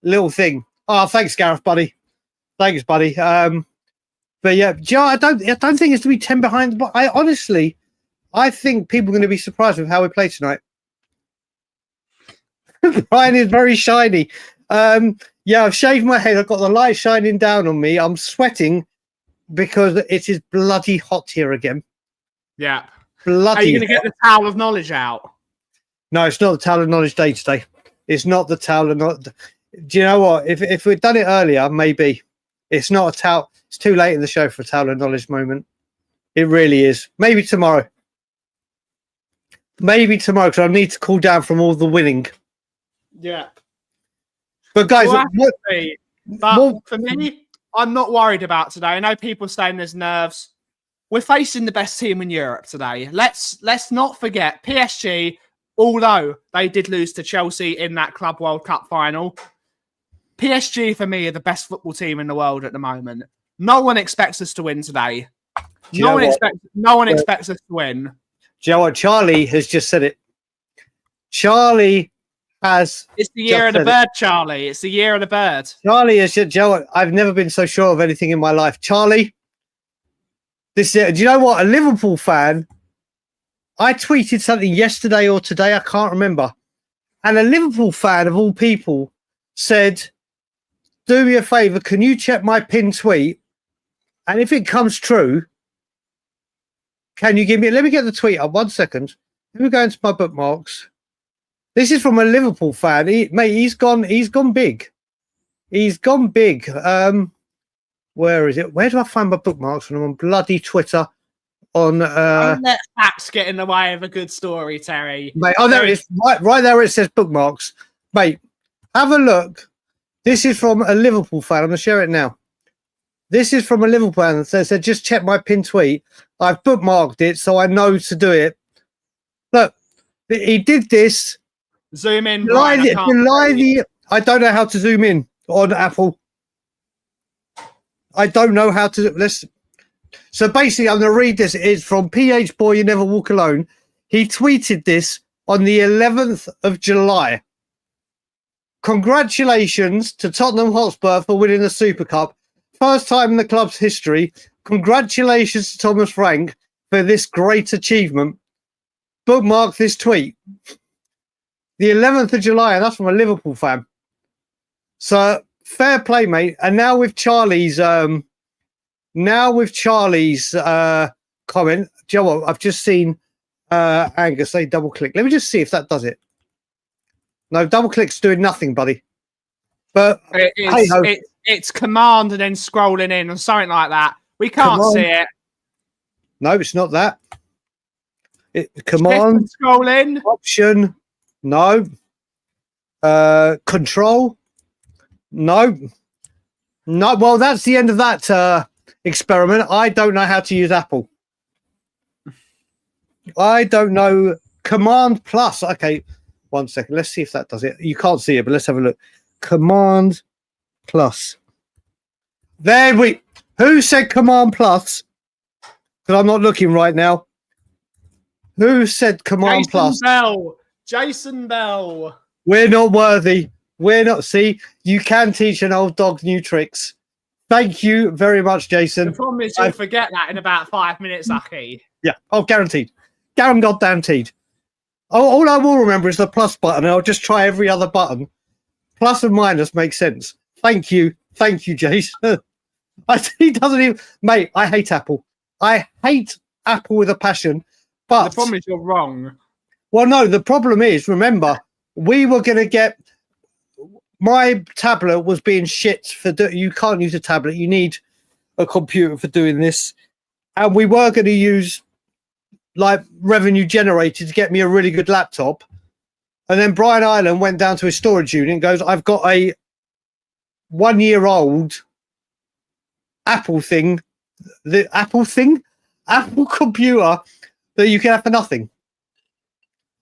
little thing. Oh, thanks, Gareth, buddy. Thanks, buddy. But yeah, Joe, I don't think it's to be 10 behind. But I think people are going to be surprised with how we play tonight. Brian is very shiny. Yeah, I've shaved my head. I've got the light shining down on me. I'm sweating because it is bloody hot here again. Yeah. Bloody. Are you going to get the towel of knowledge out? No, it's not the towel of knowledge day today. It's not the towel of knowledge. Do you know what? If we'd done it earlier, maybe. It's not a towel. It's too late in the show for a towel of knowledge moment. It really is. Maybe tomorrow. Because I need to cool down from all the winning. Yeah. But guys, for me, I'm not worried about today. I know people are saying there's nerves. We're facing the best team in Europe today. Let's not forget PSG, although they did lose to Chelsea in that Club World Cup final. PSG, for me, are the best football team in the world at the moment. No one expects us to win today. No one expects us to win. Do you know what? Charlie has just said it. Charlie has. It's the year of the bird, Charlie. It's the year of the bird. Charlie has said, do you know what? I've never been so sure of anything in my life. Charlie, do you know what? A Liverpool fan, I tweeted something yesterday or today, I can't remember. And a Liverpool fan of all people said, do me a favour, can you check my pinned tweet? And if it comes true, can you give me, let me get the tweet up 1 second. Let me go into my bookmarks. This is from a Liverpool fan. He's gone big. He's gone big. Where is it? Where do I find my bookmarks when I'm on bloody Twitter? Don't let facts get in the way of a good story, Terry. Mate, oh, there it is. Right there it says bookmarks. Mate, have a look. This is from a Liverpool fan. I'm going to share it now. This is from a Liverpool fan that said, just check my pinned tweet. I've bookmarked it, so I know to do it. Look, he did this. Zoom in. I don't know how to zoom in on Apple. I don't know how to. So basically, I'm going to read this. It's from PH Boy, You Never Walk Alone. He tweeted this on the 11th of July. Congratulations to Tottenham Hotspur for winning the Super Cup. First time in the club's history. Congratulations to Thomas Frank for this great achievement. Bookmark this tweet. The 11th of July, and that's from a Liverpool fan. So fair play, mate. And now with Charlie's comment, do you know what? I've just seen Angus say double click. Let me just see if that does it. No, double click's doing nothing, buddy. But it's command and then scrolling in or something like that. We can't see it. No, it's not that. Command, scroll in, option, no. Control, no. Well, that's the end of that experiment. I don't know how to use Apple. I don't know. Command plus. Okay, 1 second. Let's see if that does it. You can't see it, but let's have a look. Command plus. There we. Who said command plus? Because I'm not looking right now. Who said command plus? Jason Bell. We're not worthy. We're not. See, you can teach an old dog new tricks. Thank you very much, Jason. The problem is you'll forget that in about 5 minutes, Aki. Yeah. Oh, guaranteed. Guaranteed. All I will remember is the plus button, and I'll just try every other button. Plus and minus makes sense. Thank you, Jason. He doesn't even, mate. I hate Apple. I hate Apple with a passion. But the problem is you're wrong. Well, no. The problem is, remember, we were going to get. My tablet was being shit for. You can't use a tablet. You need a computer for doing this, and we were going to use like revenue generated to get me a really good laptop. And then Brian Ireland went down to his storage unit and goes, I've got a 1-year-old Apple computer that you can have for nothing. And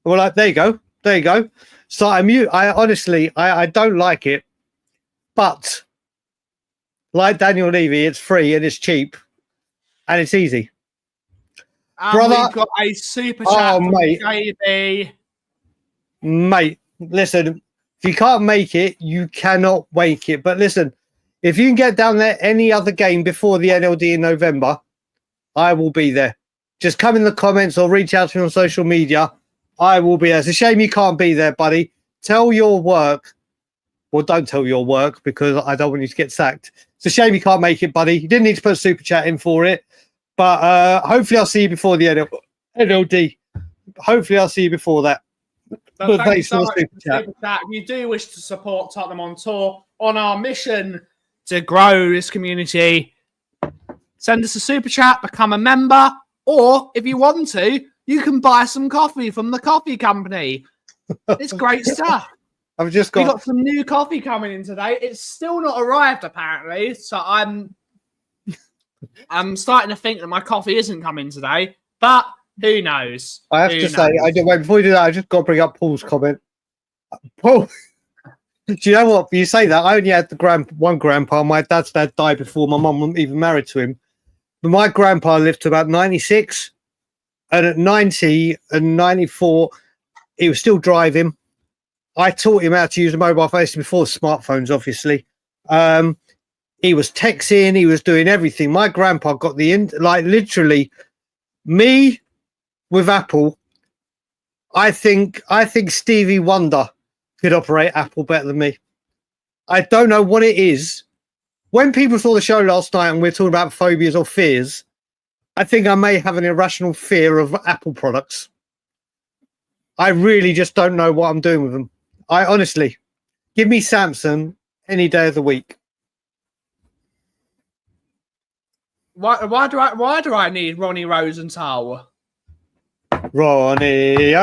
we're like, there you go. So I honestly don't like it, but like Daniel Levy, it's free and it's cheap and it's easy. Brother, we've got a super chat from JB. Mate, listen, if you can't make it, you cannot wake it. But listen, if you can get down there any other game before the NLD in November, I will be there. Just come in the comments or reach out to me on social media. I will be there. It's a shame you can't be there, buddy. Tell your work. Well, don't tell your work because I don't want you to get sacked. It's a shame you can't make it, buddy. You didn't need to put a super chat in for it. But hopefully I'll see you before the NLD. Hopefully I'll see you before that. But thank you so much for the super chat. If you do wish to support Tottenham on Tour on our mission to grow this community, send us a super chat, become a member, or if you want to, you can buy some coffee from the coffee company. It's great stuff. We got some new coffee coming in today. It's still not arrived apparently, so I'm starting to think that my coffee isn't coming today, but who knows? I have to say, wait, before you do that, I just got to bring up Paul's comment. Paul, do you know what? You say that, I only had one grandpa. My dad's dad died before my mum was even married to him. But my grandpa lived to about 96, and at 90 and 94, he was still driving. I taught him how to use a mobile phone before smartphones, obviously. He was texting, he was doing everything. My grandpa got literally me with Apple. I think Stevie Wonder could operate Apple better than me. I don't know what it is. When people saw the show last night and we're talking about phobias or fears, I think I may have an irrational fear of Apple products. I really just don't know what I'm doing with them. I honestly, give me Samsung any day of the week. Why do I need Ronnie Rosenthal? Ronnie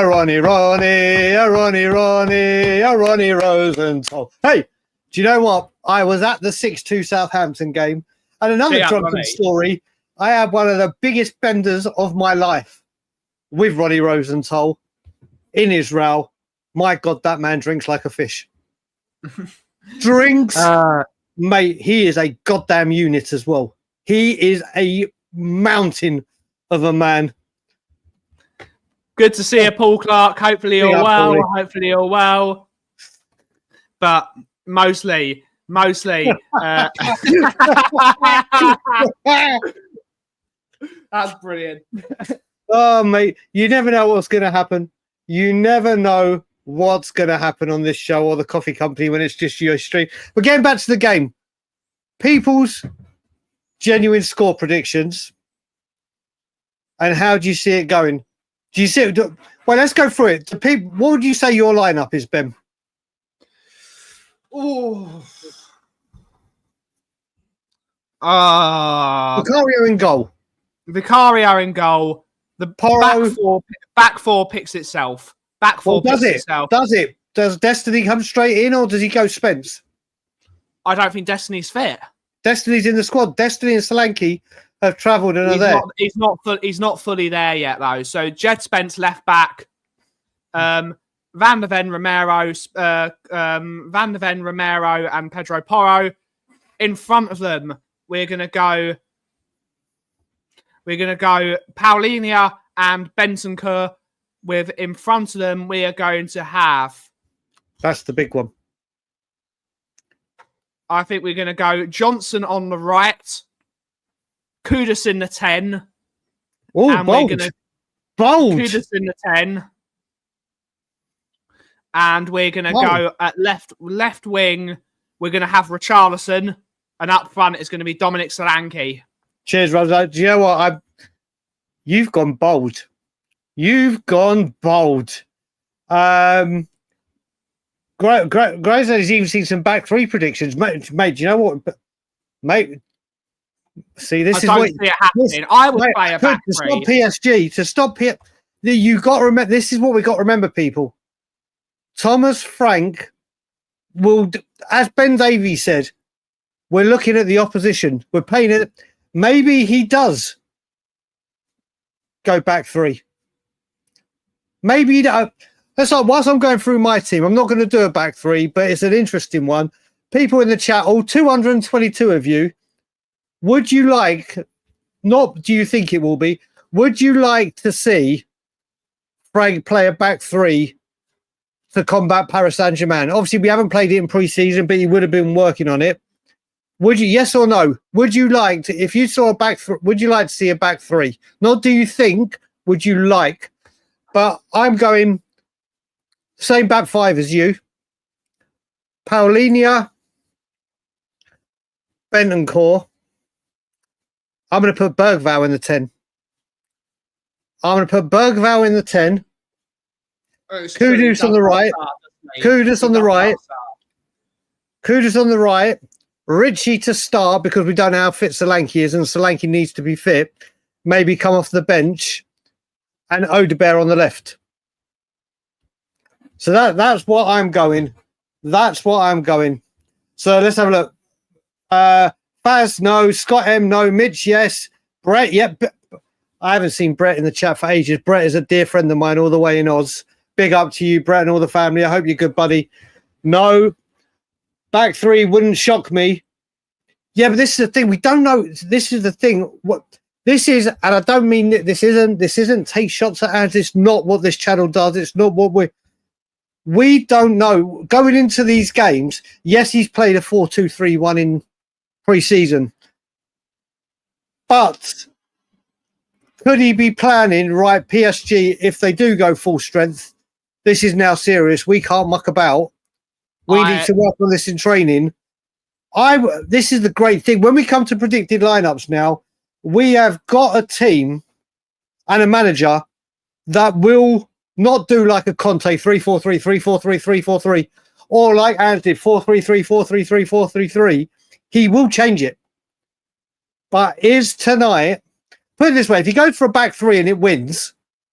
Rosenthal. Hey, do you know what? I was at the 6-2 Southampton game, and another drunken story. I had one of the biggest benders of my life with Ronnie Rosenthal in Israel. My God, that man drinks like a fish. Mate, he is a goddamn unit as well. He is a mountain of a man. Good to see you, Paul Clark. Hopefully you're well. Hopefully you're well. But mostly. That's brilliant. Oh, mate, you never know what's going to happen. You never know what's going to happen on this show or the coffee company when it's just your stream. But getting back to the game, people's genuine score predictions, and how do you see it going? Do you see it? Well, let's go through it. People, what would you say your lineup is, Ben? Oh, Vicario in goal. Vicario in goal. The back four picks itself. Back four picks itself. Does it? Does Destiny come straight in, or does he go Spence? I don't think Destiny's fit. Destiny's in the squad. Destiny and Solanke have travelled and are there. He's not fully there yet, though. So Jed Spence left back. Van der Ven, Romero, and Pedro Porro. In front of them, we're gonna go Paulinho and Bentancur. With in front of them, we are going to have. That's the big one. I think we're going to go Johnson on the right, Kudus in the 10. Oh, and bold. We're gonna bold. Kudus in the 10. And we're going to go at left wing. We're going to have Richarlison. And up front is going to be Dominic Solanke. Cheers, Rosa. Do you know what? You've gone bold. You've gone bold. Gray has even seen some back three predictions. Mate, do you know what? Mate, see, this I is don't see it happening. I would play a back three. To stop PSG, to stop here, you got to remember, this is what we got to remember, people. Thomas Frank will, as Ben Davies said, we're looking at the opposition. We're playing it. Maybe he does go back three. Maybe that's like, whilst I'm going through my team, I'm not going to do a back three, but it's an interesting one. People in the chat, 222 of you, would you like, not do you think it will be, would you like to see Frank play a back three to combat Paris Saint-Germain? Obviously, we haven't played it in pre-season, but he would have been working on it. Would you, yes or no? Would you like to, if you saw a back three, would you like to see a back three? Not do you think, would you like? But I'm going same back five as you. Paulinho, Bentancur. I'm going to put Bergvall in the 10. I'm going to put Bergvall in the 10. Kudus on the right. Kudus on the right. Kudus on the right. Richie to start because we don't know how fit Solanke is, and Solanke needs to be fit. Maybe come off the bench. And Odebear on the left. So that's what I'm going. That's what I'm going. So let's have a look. Faz, no. Scott M, no. Mitch, yes. Brett, yep. I haven't seen Brett in the chat for ages. Brett is a dear friend of mine all the way in Oz. Big up to you, Brett, and all the family. I hope you're good, buddy. No. Back three wouldn't shock me. Yeah, but this is the thing. We don't know. This is the thing. What this is, and I don't mean that this isn't take shots at ads. It's not what this channel does. It's not what we don't know. Going into these games, yes, he's played a 4-2-3-1 in pre-season. But could he be planning, right, PSG, if they do go full strength, this is now serious. We can't muck about. We need to work on this in training. This is the great thing. When we come to predicted lineups now, we have got a team and a manager that will not do like a Conte 3-4-3, 3-4-3, 3-4-3, or like Ant did 4-3-3, 4-3-3, 4-3-3. He will change it. But is tonight, put it this way, if he goes for a back three and it wins,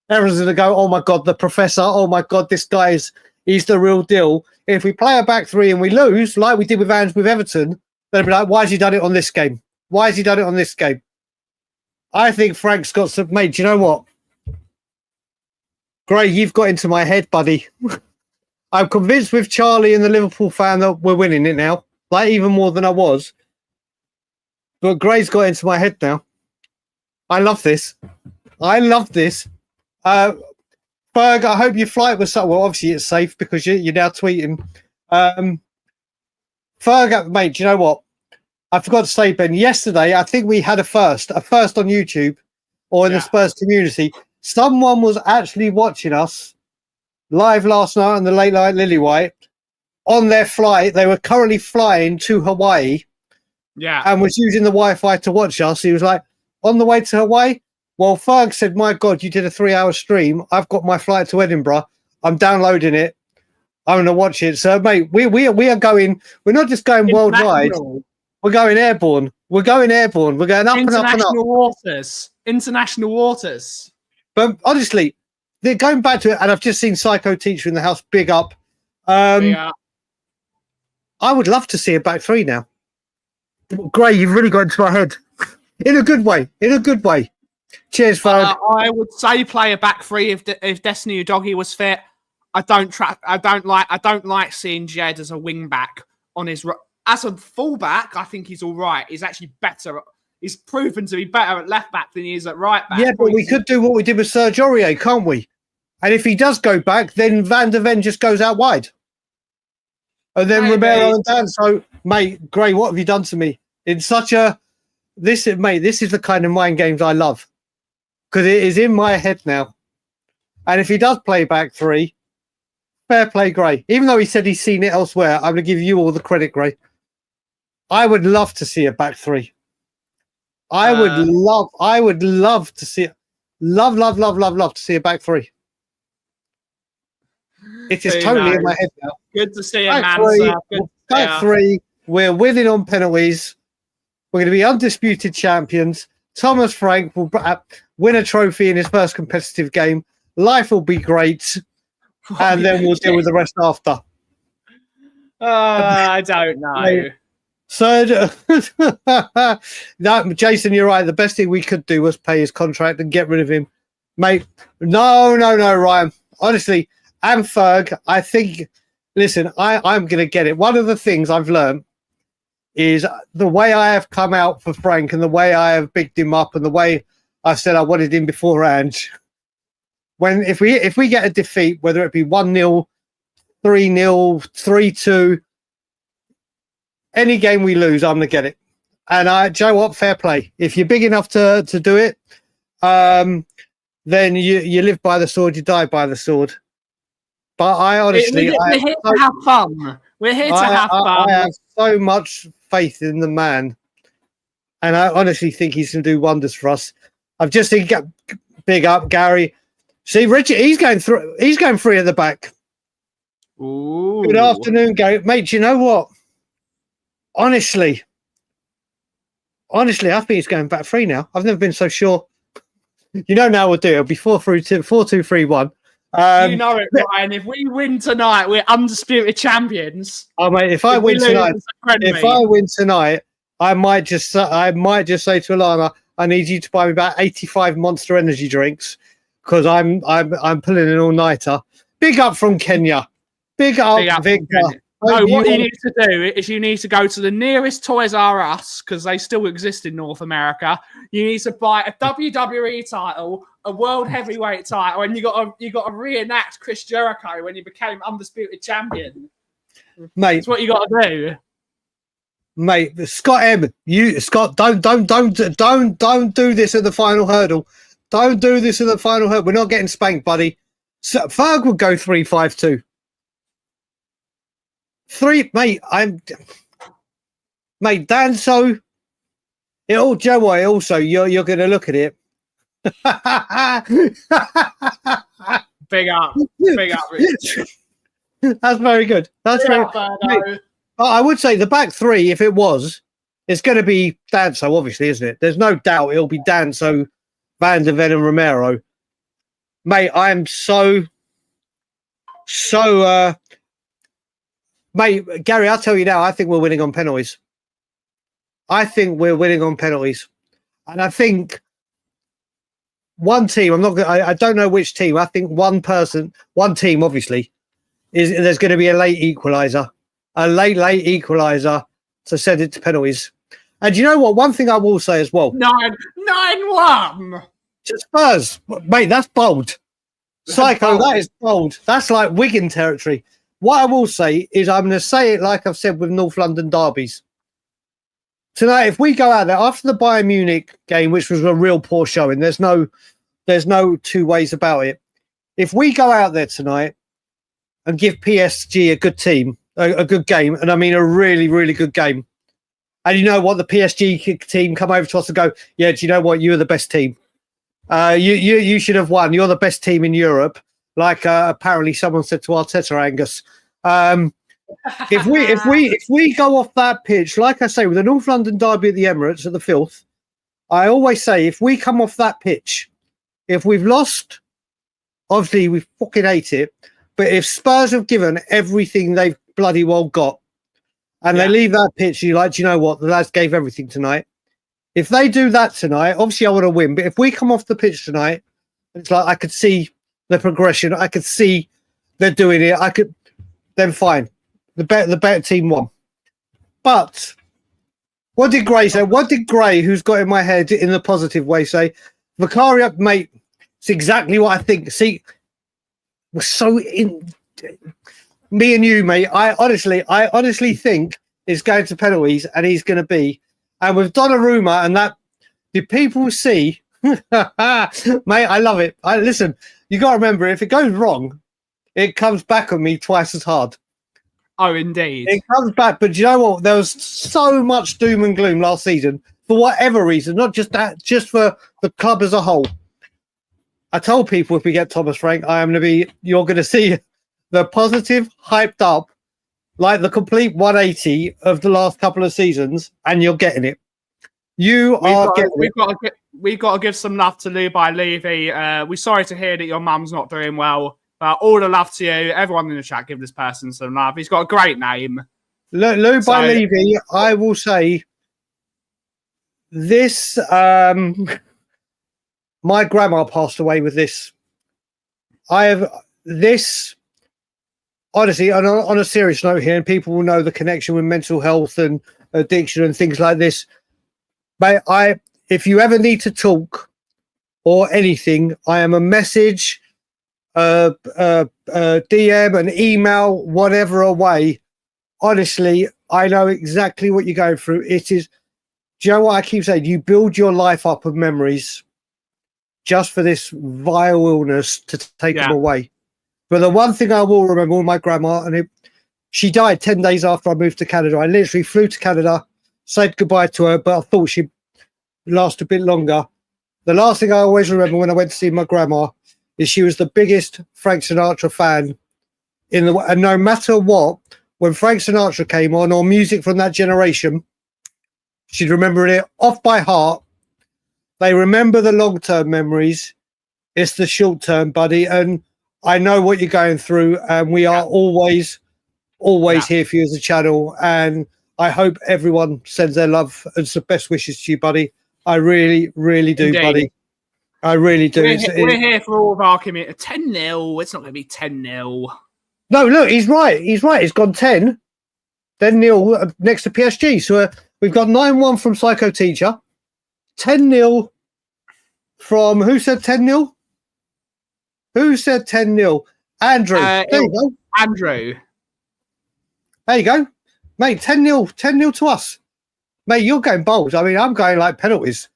everyone's going to go, oh my God, the professor, oh my God, this guy he's the real deal. If we play a back three and we lose, like we did with Everton, they'll be like, why has he done it on this game? Why has he done it on this game? I think Frank's got some, mate, do you know what? Gray, you've got into my head, buddy. I'm convinced with Charlie and the Liverpool fan that we're winning it now, like even more than I was. But Gray's got into my head now. I love this. I love this. Ferg, I hope your flight was so well. Obviously, it's safe because you're now tweeting. Ferg, mate, do you know what? I forgot to say, Ben, yesterday, I think we had a first on YouTube or in the Spurs community. Someone was actually watching us live last night on the Late Night Lily-White. On their flight, they were currently flying to Hawaii. Yeah. And was using the Wi-Fi to watch us. He was like, on the way to Hawaii? Well, Ferg said, my God, you did a 3-hour stream. I've got my flight to Edinburgh. I'm downloading it. I'm going to watch it. So, mate, we are going, we're not just going worldwide. We're going airborne. We're going airborne. We're going up and up and up. International waters. But honestly, they're going back to it. And I've just seen Psycho Teacher in the house. Big up. I would love to see a back three now. Gray, you've really got into my head. In a good way. In a good way. Cheers, Ferg. I would say play a back three if Destiny Udogie was fit. I don't like seeing Jed as a wing back on his as a fullback. I think he's all right. He's actually better. He's proven to be better at left back than he is at right back. Yeah, but we could do what we did with Serge Aurier, can't we? And if he does go back, then Van der Ven just goes out wide. And then Romero and Dan. So, mate, Gray, what have you done to me? In such a this is the kind of mind games I love. Because it is in my head now. And if he does play back three, fair play, Gray. Even though he said he's seen it elsewhere, I'm going to give you all the credit, Gray. I would love to see a back three. I would love to see it. Love to see a back three. It is totally in my head now. Good to see a man. Back three. We're winning on penalties. We're going to be undisputed champions. Thomas Frank will win a trophy in his first competitive game. Life will be great. And then we'll deal with the rest after. I don't know. So, no, Jason, you're right. The best thing we could do was pay his contract and get rid of him. Mate, no, Ryan. Honestly, and Ferg, I think, listen, I'm going to get it. One of the things I've learned is the way I have come out for Frank and the way I have bigged him up and the way I said I wanted him beforehand. If we get a defeat, whether it be 1-0, 3-0, 3-2, any game we lose, I'm going to get it. And Joe, what? Fair play. If you're big enough to do it, then you live by the sword, you die by the sword. But I honestly... We're here to have fun. We're here to have fun. I have so much faith in the man. And I honestly think he's going to do wonders for us. I've just seen big up Gary. See, Richard, he's going free at the back. Ooh. Good afternoon, Gary. Mate, do you know what? Honestly, I think he's going back free now. I've never been so sure. You know, now we'll do it. It'll be 4-2-3-1. You know it, Ryan. If we win tonight, we're undisputed champions. Oh, mate, if I win tonight, I might just say to Alana, I need you to buy me about 85 Monster Energy drinks because I'm pulling an all-nighter. Big up from Kenya. Big up Victor. No, what you need to do is you need to go to the nearest Toys R Us because they still exist in North America. You need to buy a WWE title, a World Heavyweight title, and you got to reenact Chris Jericho when he became undisputed champion. Mate, that's what you got to do. Mate, Scott M, don't do this at the final hurdle. Don't do this at the final hurdle. We're not getting spanked, buddy. So, Ferg would go 3-5-2. Mate, Dan, so Joe, also you're gonna look at it. Big up, Rich. That's very good. That's very good. I would say the back three, if it was, it's going to be Danso, obviously, isn't it? There's no doubt it'll be Danso, Van der Ven, and Romero. Mate, I am so mate, Gary, I'll tell you now, I think we're winning on penalties. And I think one team, I don't know which team, I think one team, obviously, there's going to be a late equaliser. A late equaliser to send it to penalties. And you know what? One thing I will say as well. 9-1. To Spurs. Mate, that's bold. Psycho, that is bold. That's like Wigan territory. What I will say is I'm going to say it like I've said with North London derbies. Tonight, if we go out there after the Bayern Munich game, which was a real poor showing, there's no two ways about it. If we go out there tonight and give PSG a good team, a good game, and I mean a really, really good game. And you know what? The PSG team come over to us and go, "Yeah, do you know what? You were the best team. You should have won. You're the best team in Europe." Like apparently someone said to Arteta, Angus. If we go off that pitch, like I say, with the North London derby at the Emirates at the Filth, I always say if we come off that pitch, if we've lost, obviously we fucking hate it. But if Spurs have given everything they've bloody well got, and they leave that pitch, you're like, do you know what? The lads gave everything tonight. If they do that tonight, obviously I want to win. But if we come off the pitch tonight, it's like I could see the progression. I could see they're doing it. Then fine. The better team won. But what did Gray say? What did Gray, who's got in my head in the positive way, say? Vicario, mate, it's exactly what I think. See, we're so in me and you, mate. I honestly think it's going to penalties and he's going to be. And with Donnarumma and that, did people see? Mate, I love it. Listen, you got to remember, if it goes wrong, it comes back on me twice as hard. Oh, indeed. It comes back. But you know what? There was so much doom and gloom last season for whatever reason, not just that, just for the club as a whole. I told people if we get Thomas Frank, you're going to see the positive, hyped up, like the complete 180 of the last couple of seasons, and you're getting it. We've got to give some love to Lou by Levy. We're sorry to hear that your mum's not doing well. But all the love to you. Everyone in the chat, give this person some love. He's got a great name. Lou by Levy, I will say this. My grandma passed away with this. I have this. Honestly, on a serious note here, and people will know the connection with mental health and addiction and things like this. But if you ever need to talk or anything, I am a message, DM, an email, whatever away. Honestly, I know exactly what you're going through. It is, do you know what I keep saying? You build your life up of memories just for this vile illness to take them away. But the one thing I will remember with my grandma, she died 10 days after I moved to Canada. I literally flew to Canada, said goodbye to her, but I thought she'd last a bit longer. The last thing I always remember when I went to see my grandma is she was the biggest Frank Sinatra fan and no matter what, when Frank Sinatra came on or music from that generation, she'd remember it off by heart. They remember the long-term memories. It's the short-term, buddy. And I know what you're going through, and we are always here for you as a channel. And I hope everyone sends their love and some best wishes to you, buddy. I really, really do, Indeed. buddy. I really do. We're here for all of our community. 10-0. It's not going to be 10-0. No, look, he's right. He's right. It's gone 10. Then 0 next to PSG. So we've got 9-1 from Psycho Teacher. 10-0 from... Who said 10-0? Who said 10-0? Andrew. There you go. Andrew. There you go. Mate, 10-0. 10-0 to us. Mate, you're going bold. I mean, I'm going like penalties.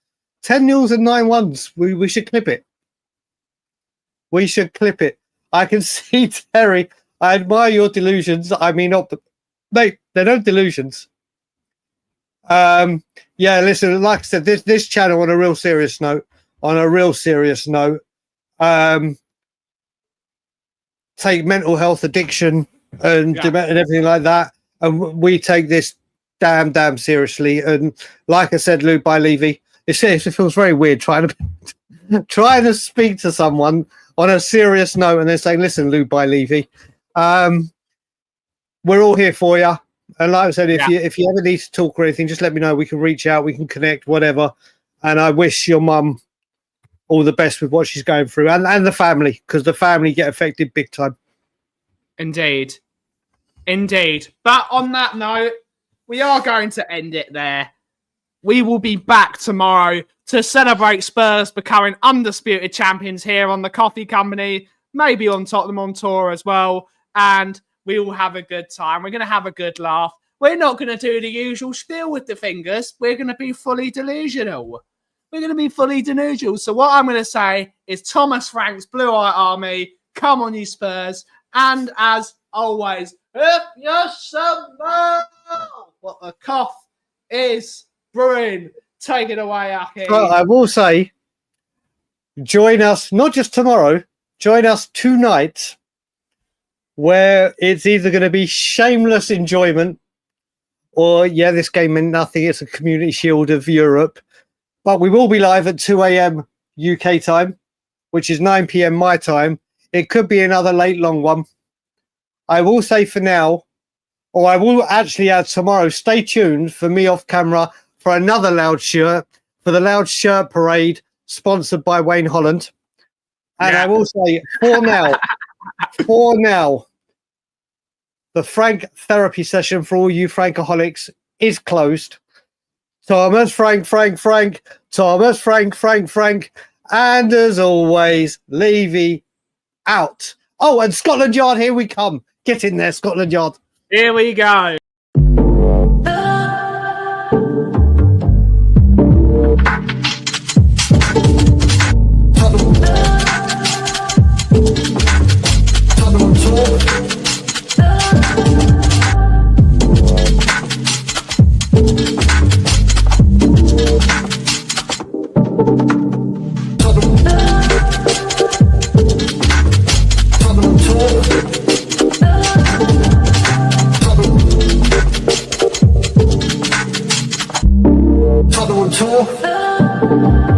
10-0s and 9-1s. We should clip it. We should clip it. I can see Terry. I admire your delusions. I mean, mate, they're no delusions. Yeah, listen, like I said, this channel on a real serious note, take mental health, addiction, and everything like that, and we take this damn seriously. And like I said, Lou by Levy, it feels very weird trying to speak to someone on a serious note and then saying, "Listen, Lou by Levy, we're all here for you." And like I said, if you ever need to talk or anything, just let me know. We can reach out, we can connect, whatever. And I wish your mum all the best with what she's going through, and the family, because the family get affected big time. Indeed. But on that note, we are going to end it there. We will be back tomorrow to celebrate Spurs becoming undisputed champions here on the Coffee Company, maybe on Tottenham on tour as well. And we will have a good time. We're going to have a good laugh. We're not going to do the usual spiel with the fingers. We're going to be fully delusional. So what I'm going to say is Thomas Frank's Blue Eye Army, come on you Spurs. And as always, if you smell what the Kauff is brewing, take it away, Aki. Well, I will say, join us, not just tomorrow, join us tonight, where it's either going to be shameless enjoyment or, yeah, this game meant nothing. It's a community shield of Europe. But we will be live at 2 a.m. UK time, which is 9 p.m. my time. It could be another late, long one. I will say for now, or I will actually add tomorrow, stay tuned for me off camera for another Loud Shirt, for the Loud Shirt Parade, sponsored by Wayne Holland. And I will say, for now, the Frank therapy session for all you Frankaholics is closed. Thomas, Frank, Thomas, Frank. And as always, Levy out. Oh, and Scotland Yard, here we come. Get in there, Scotland Yard. Here we go. Tottenham Hotspur.